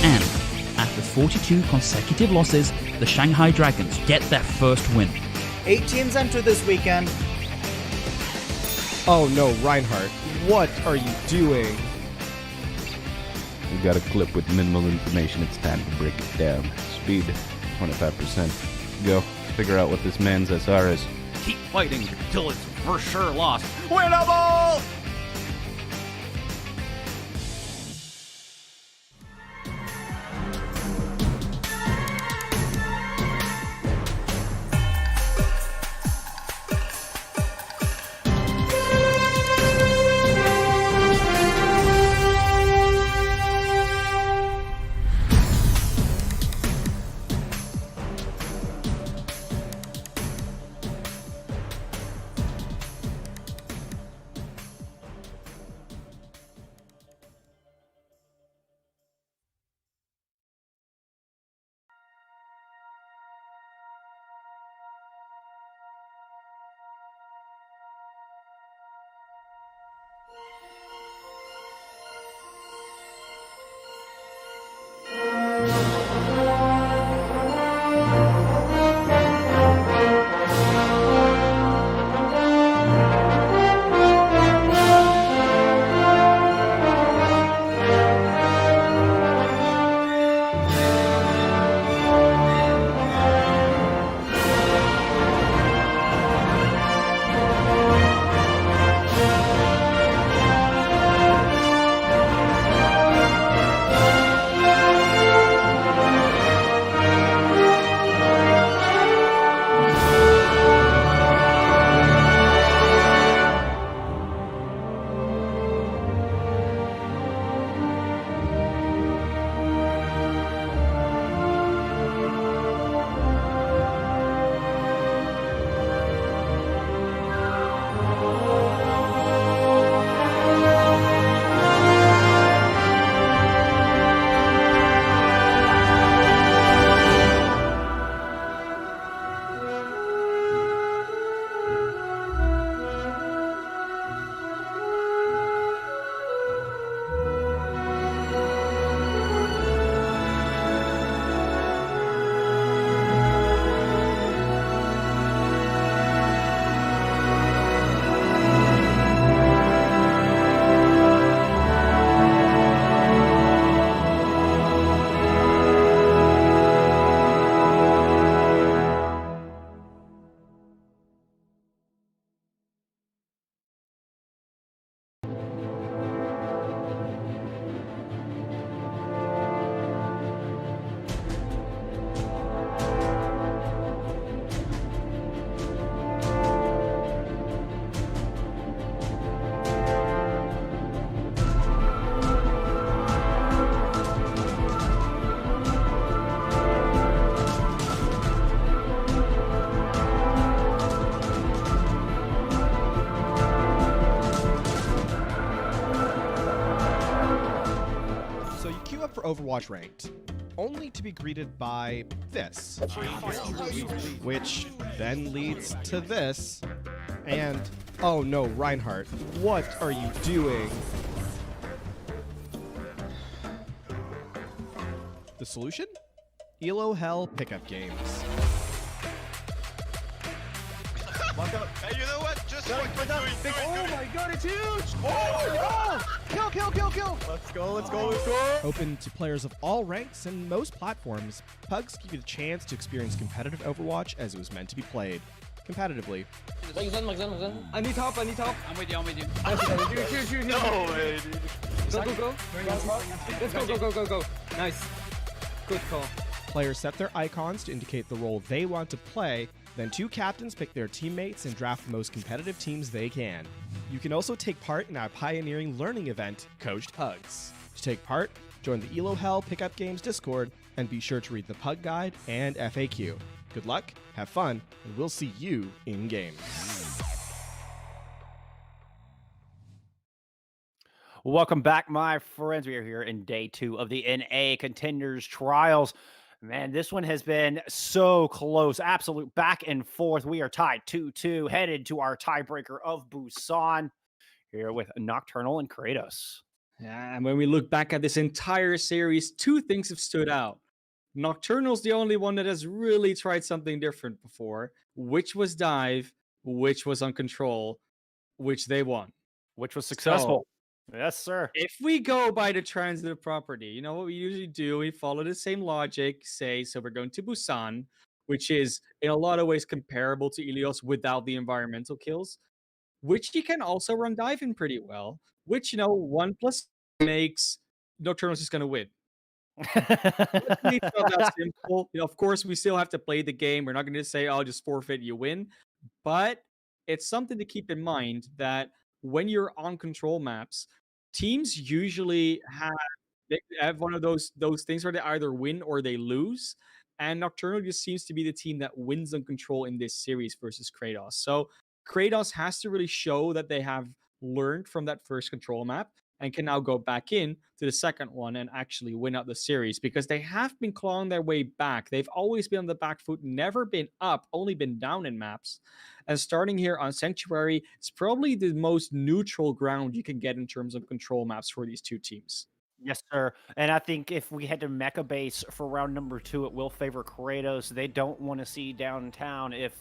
And after 42 consecutive losses, the Shanghai Dragons get their first win. 8 teams enter this weekend. Oh no, Reinhardt, what are you doing? We got a clip with minimal information. It's time to break it down. Speed, 25%. Go. Figure out what this man's SR is. Keep fighting till it's for sure lost. Winnable! up for Overwatch Ranked, only to be greeted by this, which then leads to this, and oh no, Reinhardt, what are you doing? The solution? Elo Hell pickup games. Hey, you know what? Just what you're doing. Oh my god, it's huge! Oh! Kill! Let's go! Open to players of all ranks and most platforms, Pugs give you the chance to experience competitive Overwatch as it was meant to be played, competitively. I need top. I'm with you. Shoot. No way, dude. Go. Let's go. Nice. Good call. Players set their icons to indicate the role they want to play, then two captains pick their teammates and draft the most competitive teams they can. You can also take part in our pioneering learning event, Coached Pugs. To take part, join the Elo Hell Pickup Games Discord, and be sure to read the Pug Guide and FAQ. Good luck, have fun, and we'll see you in-game. Welcome back, my friends. We are here in day 2 of the NA Contenders Trials. Man, this one has been so close. Absolute back and forth. We are tied 2-2, headed to our tiebreaker of Busan here with Nocturnal and Cratos. Yeah, and when we look back at this entire series, 2 things have stood out. Nocturnal's the only one that has really tried something different before, which was dive, which was on control, which they won. Which was successful. Yes, sir. If we go by the transitive property, you know what we usually do? We follow the same logic, say, so we're going to Busan, which is in a lot of ways comparable to Ilios without the environmental kills, which you can also run dive in pretty well, which, 1 plus makes Nocturnal's just going to win. It's not that simple. Of course, we still have to play the game. We're not going to say, "Oh, just forfeit, you win." But it's something to keep in mind that when you're on control maps, teams usually have one of those things where they either win or they lose. And Nocturnal just seems to be the team that wins on control in this series versus Cratos. So Cratos has to really show that they have learned from that first control map and can now go back in to the second one and actually win out the series, because they have been clawing their way back. They've always been on the back foot, never been up, only been down in maps. And starting here on Sanctuary, it's probably the most neutral ground you can get in terms of control maps for these 2 teams. Yes, sir. And I think if we head to Mecha Base for round number 2, it will favor Cratos. They don't want to see downtown if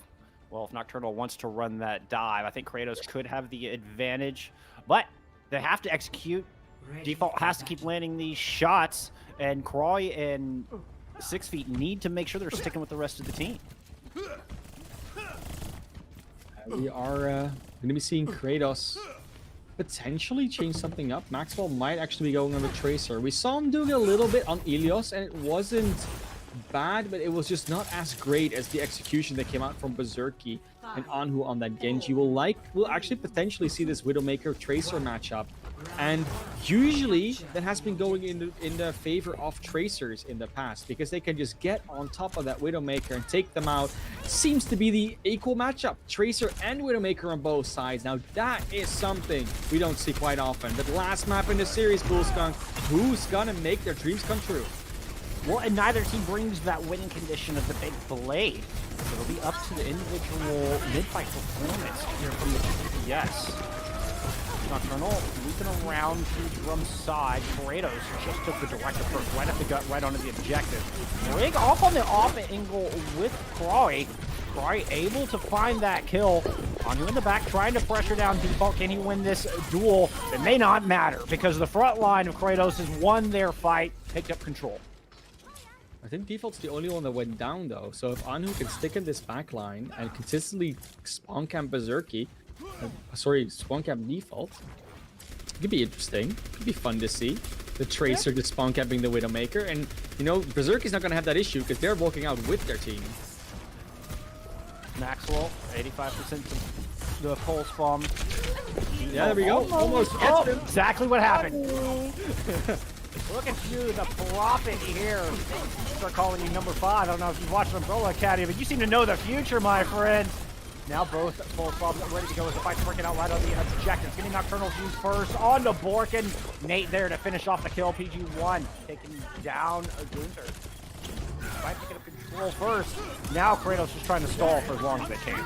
Nocturnal wants to run that dive. I think Cratos could have the advantage, but they have to execute. Default has to keep landing these shots, and Croy and 6 Feet need to make sure they're sticking with the rest of the team. We are going to be seeing Cratos potentially change something up. Maxwell might actually be going on the Tracer. We saw him doing a little bit on Ilios, and it wasn't bad, but it was just not as great as the execution that came out from Berserky and Anhu on that Genji. We'll actually potentially see this Widowmaker Tracer matchup, and usually that has been going in the favor of Tracers in the past, because they can just get on top of that Widowmaker and take them out. Seems to be the equal matchup, Tracer and Widowmaker on both sides. Now that is something we don't see quite often. But last map in the series, Bullskunk, who's gonna make their dreams come true? Well, and neither team brings that winning condition of the big blade. So it'll be up to the individual mid-fight performance here from the DPS. Nocturnal looping around to drum side. Cratos just took the direct approach right up the gut, right onto the objective. Rig off on the off angle with Croy. Croy able to find that kill. Anhu in the back trying to pressure down Default. Can he win this duel? It may not matter, because the front line of Cratos has won their fight, picked up control. I think Default's the only one that went down, though. So if Anhu can stick in this back line and consistently spawn camp Berserky, spawn camp Default, it could be interesting. It could be fun to see. The Tracer just spawn camping the Widowmaker. And, Berserky's not going to have that issue because they're walking out with their team. Maxwell, 85% to the pulse bomb. Yeah, there we go. Almost gets him. Exactly what happened. Look at you, the prophet here. Start calling you number 5. I don't know if you've watched Umbrella Academy, but you seem to know the future, my friend. Now both full clubs ready to go as the fight's working out right on the objectives. Getting Nocturnal's used first on to Borkin. Nate there to finish off the kill. PG1 taking down Gunther. Fight picking up control first. Now Cratos just trying to stall for as long as they can.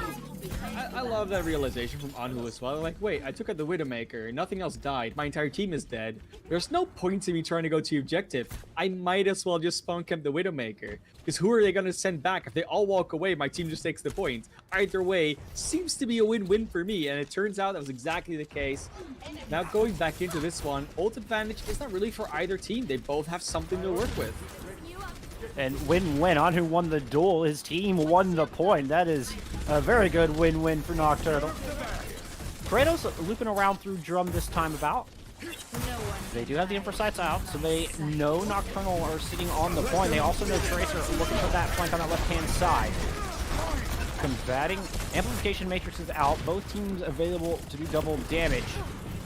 I love that realization from Anhu as well. Like, wait, I took out the Widowmaker, nothing else died, my entire team is dead. There's no point to me trying to go to objective. I might as well just spawn camp the Widowmaker. Because who are they going to send back? If they all walk away, my team just takes the point. Either way, seems to be a win-win for me, and it turns out that was exactly the case. Now going back into this one, ult advantage is not really for either team. They both have something to work with. And win-win. Anhu won the duel. His team won the point. That is a very good win-win for Nocturnal. Cratos looping around through Drum this time about. They do have the Infrasights out, so they know Nocturnal are sitting on the point. They also know Tracer looking for that flank on that left-hand side. Combating. Amplification Matrix is out. Both teams available to do double damage.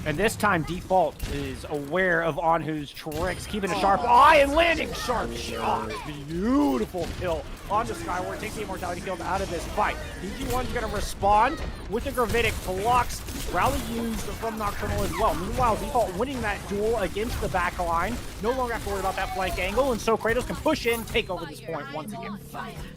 And this time, Default is aware of Anhu's tricks, keeping a sharp eye and landing sharp shot. Beautiful kill onto Skyward. Takes the Immortality kill out of this fight. PG1's going to respond with the Gravitic blocks. Rally used from Nocturnal as well. Meanwhile, Default winning that duel against the back line. No longer have to worry about that flank angle, and so Cratos can push in, take over this point once again.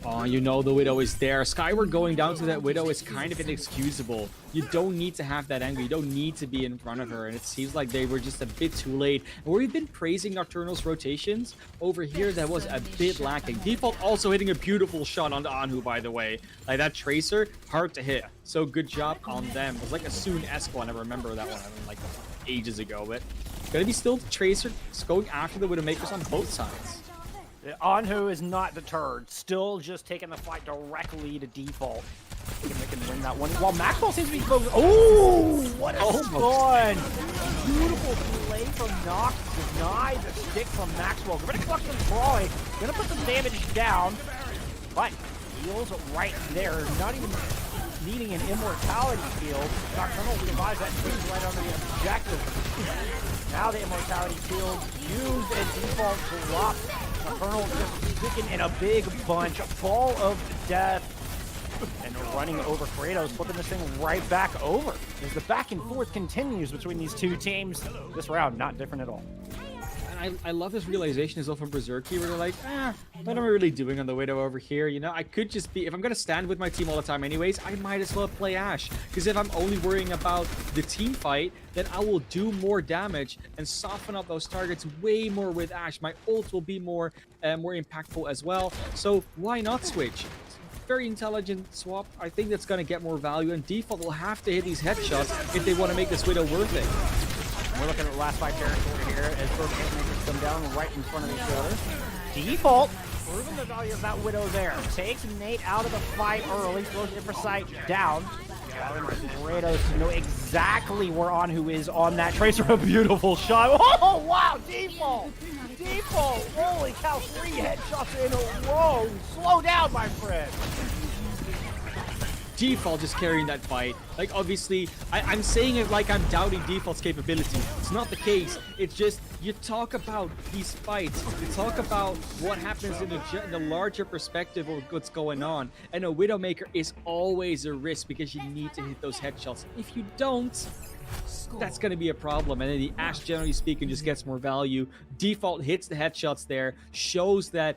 Oh, you know the Widow is there. Skyward going down to that Widow is kind of inexcusable. You don't need to have that angle. You don't need to be in front of her, and it seems like they were just a bit too late. And where we've been praising Nocturnal's rotations, over here that was a bit lacking. Default also hitting a beautiful shot onto Anhu, by the way. Like that Tracer, hard to hit. So good job on them. It was like a soon-esque one. I remember that one, like ages ago, but gonna be still the Tracer going after the Widowmakers on both sides. Anhu is not deterred, still just taking the fight directly to Default. They can win that one. While Maxwell seems to be focused. Oh, what a stun! Beautiful play from Nox. Deny the stick from Maxwell. Gravitic Flux from Troy. Gonna put some damage down. But heals right there. Not even needing an immortality field. Nocturnal revives that team right under the objective. Now the immortality field used and Default dropped. Nocturnal just sticking in a big bunch. Ball of death. And running over Cratos, flipping this thing right back over. As the back and forth continues between these two teams, this round not different at all. And I love this realization as well from Berserky, where they're like, what am I really doing on the Widow over here? You know, I could just be, if I'm going to stand with my team all the time anyways, I might as well play Ashe. Because if I'm only worrying about the team fight, then I will do more damage and soften up those targets way more with Ashe. My ult will be more impactful as well. So why not switch? Very intelligent swap. I think that's going to get more value, and Default will have to hit these headshots if they want to make this Widow worth it. We're looking at the last fight territory here as both Hitmakers come down right in front of each other. Default proving the value of that Widow there. Takes Nate out of the fight early, throws Infrasight down. Cratos know exactly where Anhu is on that Tracer. A beautiful shot. Oh, wow, Default! Default! Holy cow, 3 headshots in a row. Slow down, my friend. Default just carrying that fight. Like, obviously, I'm saying it like I'm doubting Default's capability. It's not the case. It's just, you talk about these fights. You talk about what happens in the larger perspective of what's going on. And a Widowmaker is always a risk because you need to hit those headshots. If you don't, that's going to be a problem. And then the Ashe, generally speaking, just gets more value. Default hits the headshots there, shows that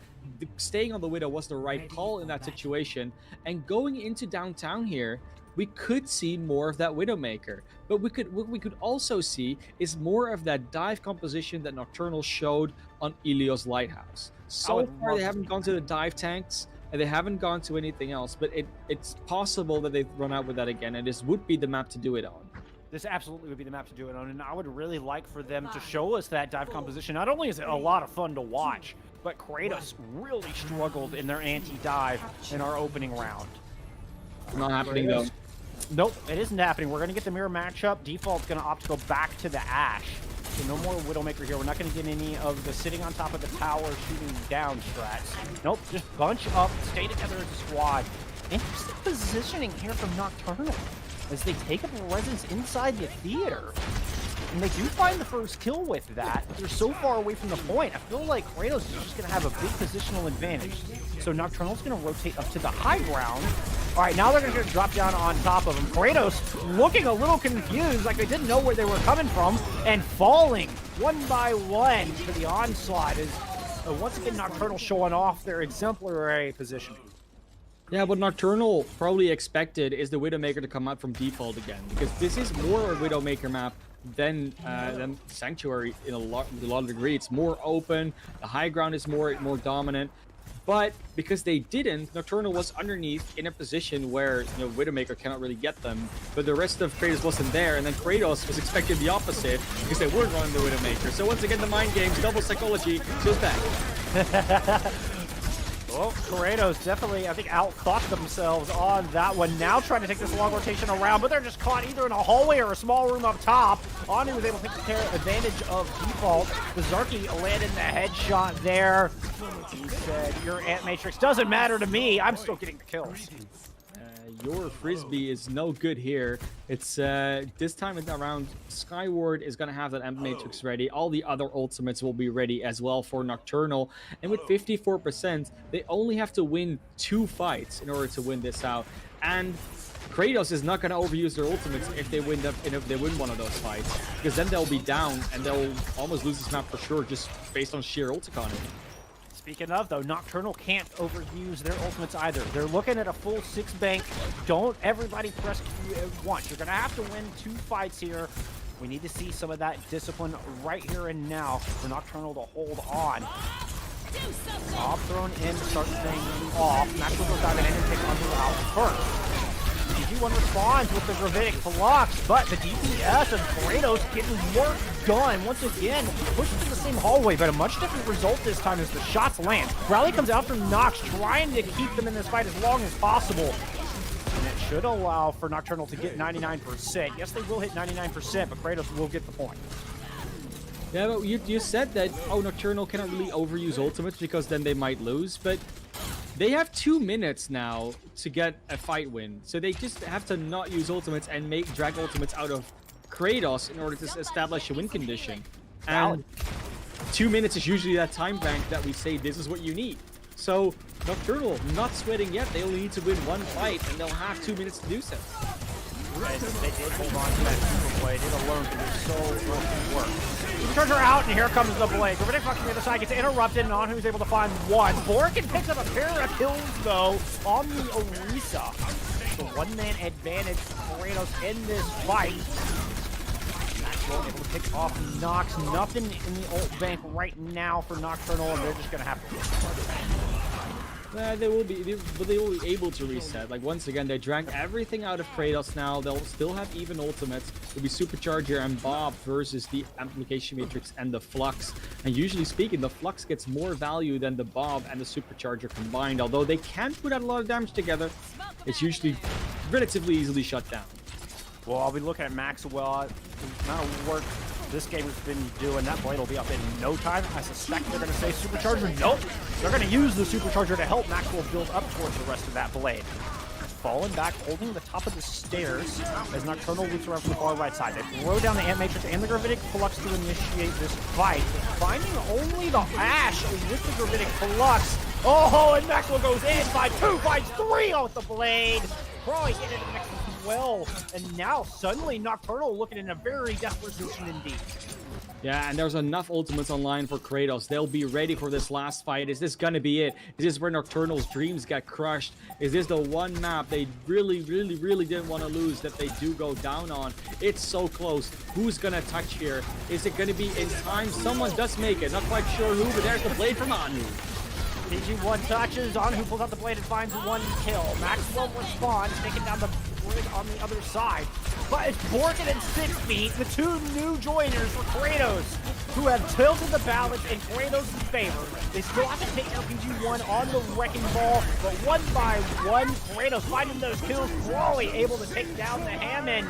staying on the Widow was the right call in that situation. And going into downtown here, we could see more of that Widowmaker. But what we could also see is more of that dive composition that Nocturnal showed on Ilios Lighthouse. So far, they haven't gone to the dive tanks, and they haven't gone to anything else. But it's possible that they've run out with that again, and this would be the map to do it on. This absolutely would be the map to do it on, and I would really like for them to show us that dive composition. Not only is it a lot of fun to watch, but Cratos really struggled in their anti-dive in our opening round. Not happening, though. Nope, it isn't happening. We're going to get the mirror matchup. Default's going to opt to go back to the Ashe. So no more Widowmaker here. We're not going to get any of the sitting on top of the tower shooting down strats. Nope, just bunch up, stay together as a squad. Interesting positioning here from Nocturnal as they take up a residence inside the theater. And they do find the first kill with that, but they're so far away from the point. I feel like Cratos is just going to have a big positional advantage. So Nocturnal's going to rotate up to the high ground All right, now they're going to drop down on top of him. Cratos looking a little confused, like they didn't know where they were coming from, and falling one by one to the onslaught is once again Nocturnal showing off their exemplary position. Yeah, what Nocturnal probably expected is the Widowmaker to come out from default again, because this is more a Widowmaker map than Sanctuary in a lot of degree. It's more open, the high ground is more dominant. But because they didn't, Nocturnal was underneath in a position where Widowmaker cannot really get them. But the rest of Kratos wasn't there, and then Kratos was expecting the opposite because they weren't running the Widowmaker. So once again, the mind games, double psychology, goes back. Well, Cratos definitely, I think, outthought themselves on that one. Now trying to take this long rotation around, but they're just caught either in a hallway or a small room up top. Anu was able to take advantage of default. Bizarki landed the headshot there. He said, your Ant Matrix doesn't matter to me. I'm still getting the kills. Your Frisbee is no good here. It's this time around, Skyward is going to have that Amp Matrix ready. All the other ultimates will be ready as well for Nocturnal. And with 54%, they only have to win 2 fights in order to win this out. And Kratos is not going to overuse their ultimates if they win one of those fights, because then they'll be down and they'll almost lose this map for sure, just based on sheer ult economy. Speaking of, though, Nocturnal can't overuse their ultimates either. They're looking at a full 6 bank. Don't everybody press Q at once. You're going to have to win 2 fights here. We need to see some of that discipline right here and now for Nocturnal to hold on. Bob thrown in to start things off. Maxwell goes diving in and takes Under out first. DG1 responds with the Gravitic Flux, but the DPS of Cratos getting work done. Once again, pushed into the same hallway, but a much different result this time as the shots land. Rally comes out from Nox, trying to keep them in this fight as long as possible. And it should allow for Nocturnal to get 99%. Yes, they will hit 99%, but Cratos will get the point. Yeah, but you said that, Nocturnal cannot really overuse ultimates because then they might lose, but they have 2 minutes now to get a fight win. So they just have to not use ultimates and drag ultimates out of Kratos in order to establish a win condition. And 2 minutes is usually that time bank that we say this is what you need. So Nocturnal not sweating yet. They only need to win 1 fight and they'll have 2 minutes to do so. They did hold on to that super blade. It alone can do so much work. Turns her out, and here comes the blade. Gravitic Flux from the other side gets interrupted, and Anu's able to find 1. Borkin picks up a pair of kills, though, on the Orisa. The 1-man advantage for Cratos in this fight. Maxwell able to pick off Nox. Nothing in the ult bank right now for Nocturnal, and they're just going to have to... They will be able to reset. Like, once again, they drank everything out of Kratos now. They'll still have even ultimates. It'll be Supercharger and Bob versus the Amplification Matrix and the Flux. And usually speaking, the Flux gets more value than the Bob and the Supercharger combined. Although they can put out a lot of damage together, it's usually relatively easily shut down. Well, I'll be looking at Maxwell. The amount of work this game has been doing, that blade will be up in no time. I suspect they're going to say Supercharger. Nope. They're going to use the Supercharger to help Maxwell build up towards the rest of that blade. Falling back, holding the top of the stairs as Nocturnal loops around from the far right side. They throw down the Ant Matrix and the Gravitic Flux to initiate this fight. Finding only the Ash with the Gravitic Flux. Oh, and Maxwell goes in by 2, finds 3 off the blade. Probably get into the next one as well. And now suddenly Nocturnal looking in a very desperate position indeed. Yeah, and there's enough ultimates online for Kratos. They'll be ready for this last fight. Is this gonna be it? Is this where Nocturnal's dreams get crushed? Is this the one map they really didn't want to lose that they do go down on? It's so close. Who's gonna touch here? Is it gonna be in time? Someone does make it. Not quite sure who, but there's the blade from Anu. PG1 touches, Anu pulls out the blade and finds 1 kill. Maxwell responds, taking down the bridge on the other side. But it's Borkin and 6 feet, the 2 new joiners for Cratos, who have tilted the balance in Kratos' favor. They still have to take down PG1 on the Wrecking Ball, but 1 by 1, Cratos finding those kills. Crawley able to take down the Hammond.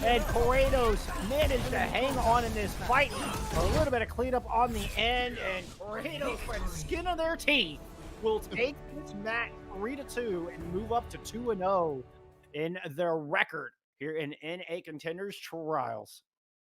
And Cratos managed to hang on in this fight. A little bit of cleanup on the end, and Cratos, by the skin of their teeth, will take this match 3-2 and move up to 2-0 in their record here in NA Contenders Trials.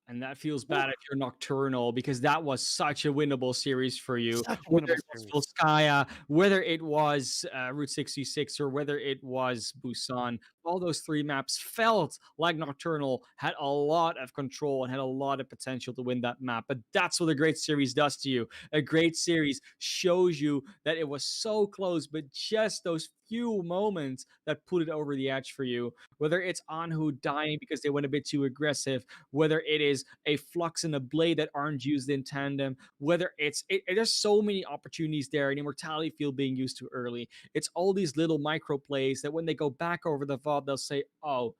And that feels bad if you're Nocturnal, because that was such a winnable series for you. Such a Whether winnable it was series. Volskaya, whether it was Route 66, or whether it was Busan, all those three maps felt like Nocturnal had a lot of control and had a lot of potential to win that map. But that's what a great series does to you. A great series shows you that it was so close, but just those few moments that put it over the edge for you. Whether it's Anhu dying because they went a bit too aggressive, whether it is a Flux and a Blade that aren't used in tandem, whether there's so many opportunities there, and Immortality Field being used too early. It's all these little micro plays that when they go back over the VOD, they'll say, oh,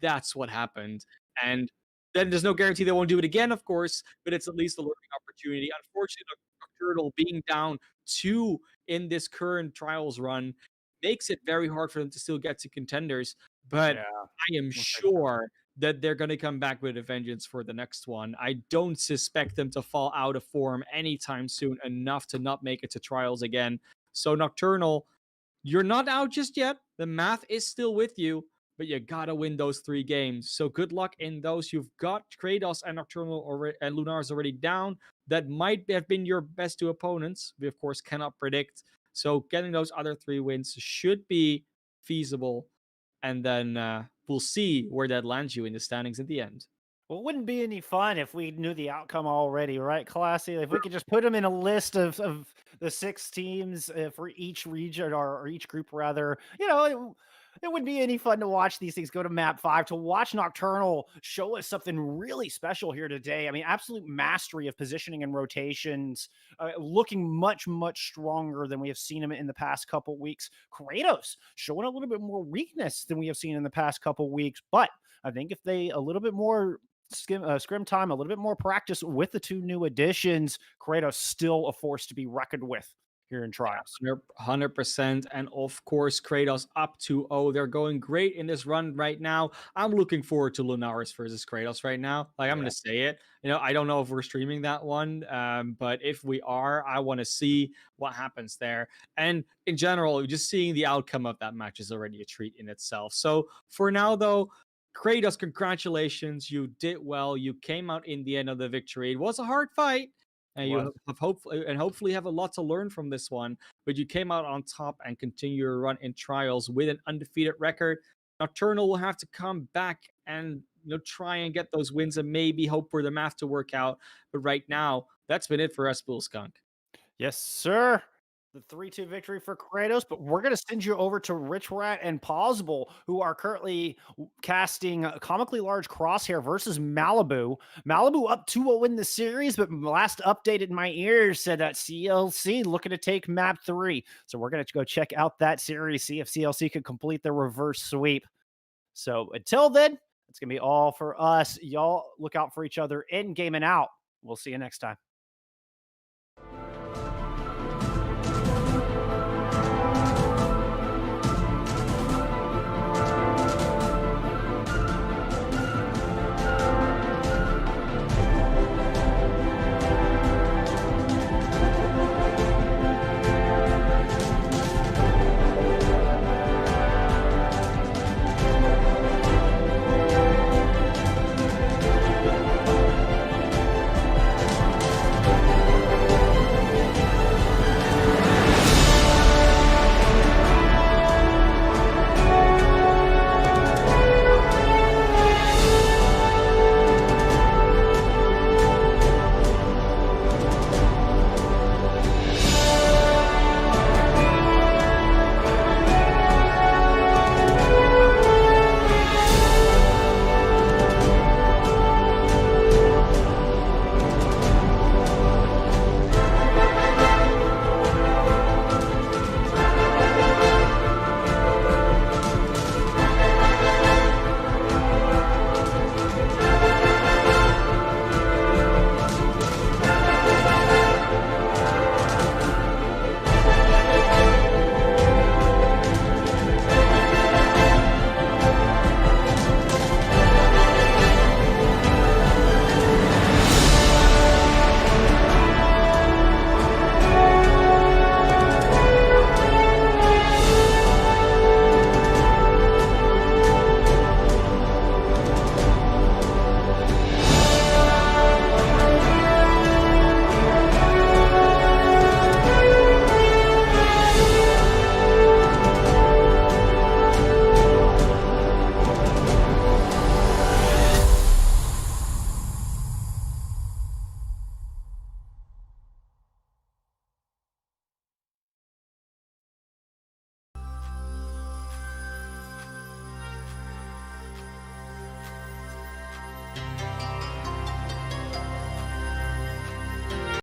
that's what happened. And then there's no guarantee they won't do it again, of course, but it's at least a learning opportunity. Unfortunately, Nocturnal being down 2 in this current trials run makes it very hard for them to still get to contenders. But Yeah. I am sure that they're going to come back with a vengeance for the next one. I don't suspect them to fall out of form anytime soon enough to not make it to trials again. So Nocturnal, you're not out just yet. The math is still with you, but you gotta win those 3 games. So good luck in those. You've got Kratos and Nocturnal and Lunars already down. That might have been your best 2 opponents. We of course cannot predict. So getting those other 3 wins should be feasible, and then we'll see where that lands you in the standings at the end. Well, it wouldn't be any fun if we knew the outcome already, right, Classy? If we could just put them in a list of the 6 teams for each region, or each group, rather, it wouldn't be any fun to watch these things go to map 5, to watch Nocturnal show us something really special here today. I mean, absolute mastery of positioning and rotations, looking much, much stronger than we have seen him in the past couple weeks. Kratos showing a little bit more weakness than we have seen in the past couple weeks, but I think if they a little bit more scrim time, a little bit more practice with the 2 new additions, Kratos still a force to be reckoned with here in trials. 100%. And of course, Kratos up 2-0. They're going great in this run right now. I'm looking forward to Lunaris versus Kratos right now. Like, I'm going to say it. I don't know if we're streaming that one, but if we are, I want to see what happens there. And in general, just seeing the outcome of that match is already a treat in itself. So for now, though, Kratos, congratulations. You did well. You came out in the end of the victory. It was a hard fight, and you have hopefully have a lot to learn from this one. But you came out on top and continue your run in trials with an undefeated record. Nocturnal will have to come back and try and get those wins and maybe hope for the math to work out. But right now, that's been it for us, Bull Skunk. Yes, sir. The 3-2 victory for Kratos, but we're going to send you over to Rich Rat and Possible, who are currently casting Comically Large Crosshair versus Malibu. Malibu up 2-0 in the series, but last update in my ears said that CLC looking to take map 3. So we're going to go check out that series, see if CLC can complete their reverse sweep. So until then, it's going to be all for us. Y'all look out for each other in game and out. We'll see you next time.